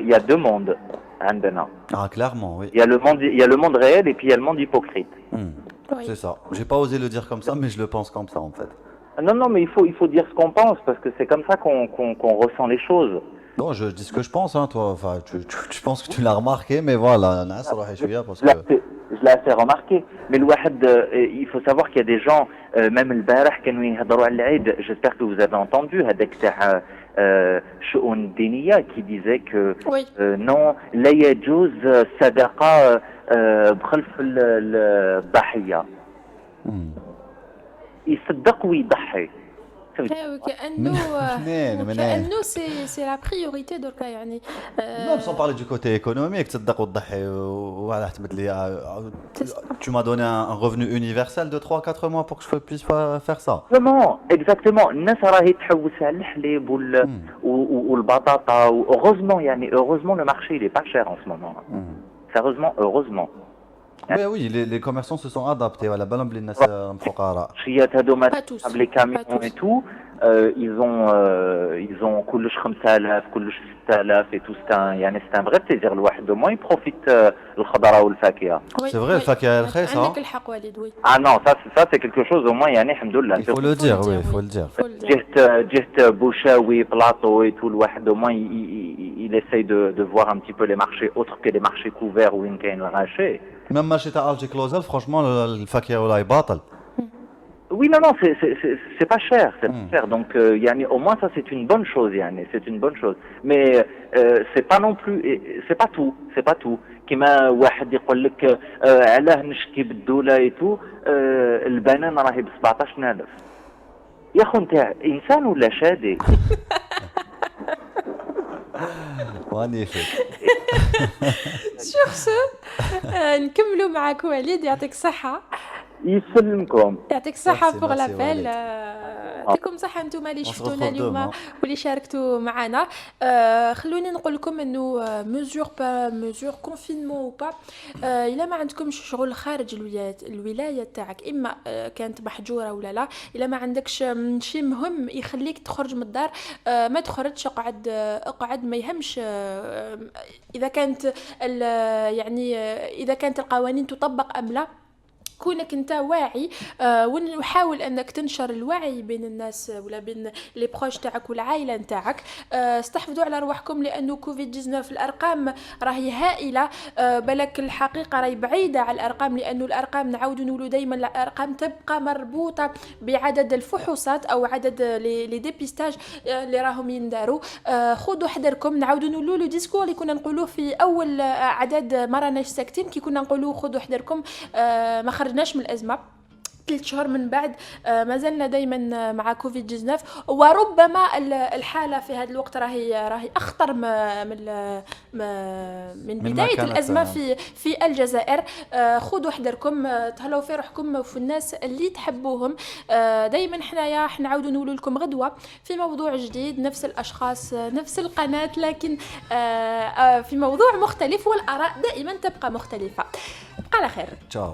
il y a deux mondes. عندنا. Ah clairement, oui. Il y a le monde réel et puis il y a le monde hypocrite. Oui. C'est ça. J'ai pas osé le dire comme ça, mais je le pense comme ça en fait. Non, mais il faut dire ce qu'on pense parce que c'est comme ça qu'on ressent les choses. Non, je dis ce que je pense, hein, toi. Enfin, je pense que tu l'as remarqué, mais voilà, parce que... Je l'ai assez remarqué. Mais il faut savoir qu'il y a des gens, même le Barah, j'espère que vous avez entendu, شؤون دينية qui disait que non, لا يجوز صدقة بخلف الضحية. يصدق ويضحي. كأنه c'est la priorité دركا يعني. Même sans parler du côté économique, تصدق وتضحي وعلى اعتمد لي tu m'as donné un revenu universel de 3-4 mois pour que je puisse faire ça. Exactement. الناس راهي تحوس على الحليب والبطاطا heureusement le marché il est pas cher en ce moment. Sérieusement, heureusement. Ben oui, les commerçants se sont adaptés à la balance des الناس الفقراء. Les camions et tout, ils ont كلش 5000 كلش 6000 et tout c'est un vrai plaisir الواحد au moins il profite الخضرة والفاكهة. C'est vrai, الفاكهة رخيصة. عندك الحق والد وي. Ah non, ça c'est quelque chose au moins يعني الحمد لله. Il faut le dire, oui, il faut le dire. جهة بوشاوي بلاطو et tout الواحد au moins il essaye de voir un petit peu les marchés autres que les marchés couverts وين كاين الغاشي. Même marché تاع Alger Closel, franchement الفاكهة ولا يباطل. Oui, non, c'est pas cher, Donc, au moins ça c'est une bonne chose, c'est une bonne chose. Mais c'est pas non plus, c'est pas tout. كما واحد يقول لك علاه نشكي بالدولة et tout, البنان راهي ب 17000. يا خو انت انسان ولا شادي؟ Magnifique. Sur ce, نكملوا معك وليد يعطيك الصحة. يسلمكم. يعطيك الصحة pour l'appel. يعطيكم الصحة انتم اللي شفتونا اليوم واللي شاركتوا معنا. خلوني نقول لكم انه mesure confinement ou pas الا ما عندكمش شغل خارج الولاية تاعك اما كانت محجورة ولا لا، الا ما عندكش شيء مهم يخليك تخرج من الدار ما تخرجش، اقعد ما يهمش اذا كانت اذا كانت القوانين تطبق ام لا. كونك انت واعي وحاول انك تنشر الوعي بين الناس ولا بين لي بروش تاعك والعائله نتاعك. استحفظوا على رواحكم لانه كوفيد 19 الارقام راهي هائله. بالك الحقيقه راهي بعيده على الارقام لانه الارقام نعاودوا نقولوا دائما الارقام تبقى مربوطه بعدد الفحوصات او عدد لي ديبيستاج اللي راهم ينداروا. خذوا حذركم. نعاودوا نقولوا لو ديسكور اللي كنا نقولوه في اول عدد ما راناش ساكتين كي كنا نقولوا خذوا حذركم. ما خرجناش من الأزمة 3 شهور من بعد ما زلنا دايما مع كوفيد 19 وربما الحالة في هذا الوقت راهي أخطر من بداية الأزمة في الجزائر. خذوا حذركم. تهلاو في روحكم وفي الناس اللي تحبوهم. دايما حنايا نعاودوا نقول لكم غدوة في موضوع جديد نفس الأشخاص نفس القناة لكن في موضوع مختلف والآراء دائما تبقى مختلفة. بقى على خير. تشاو.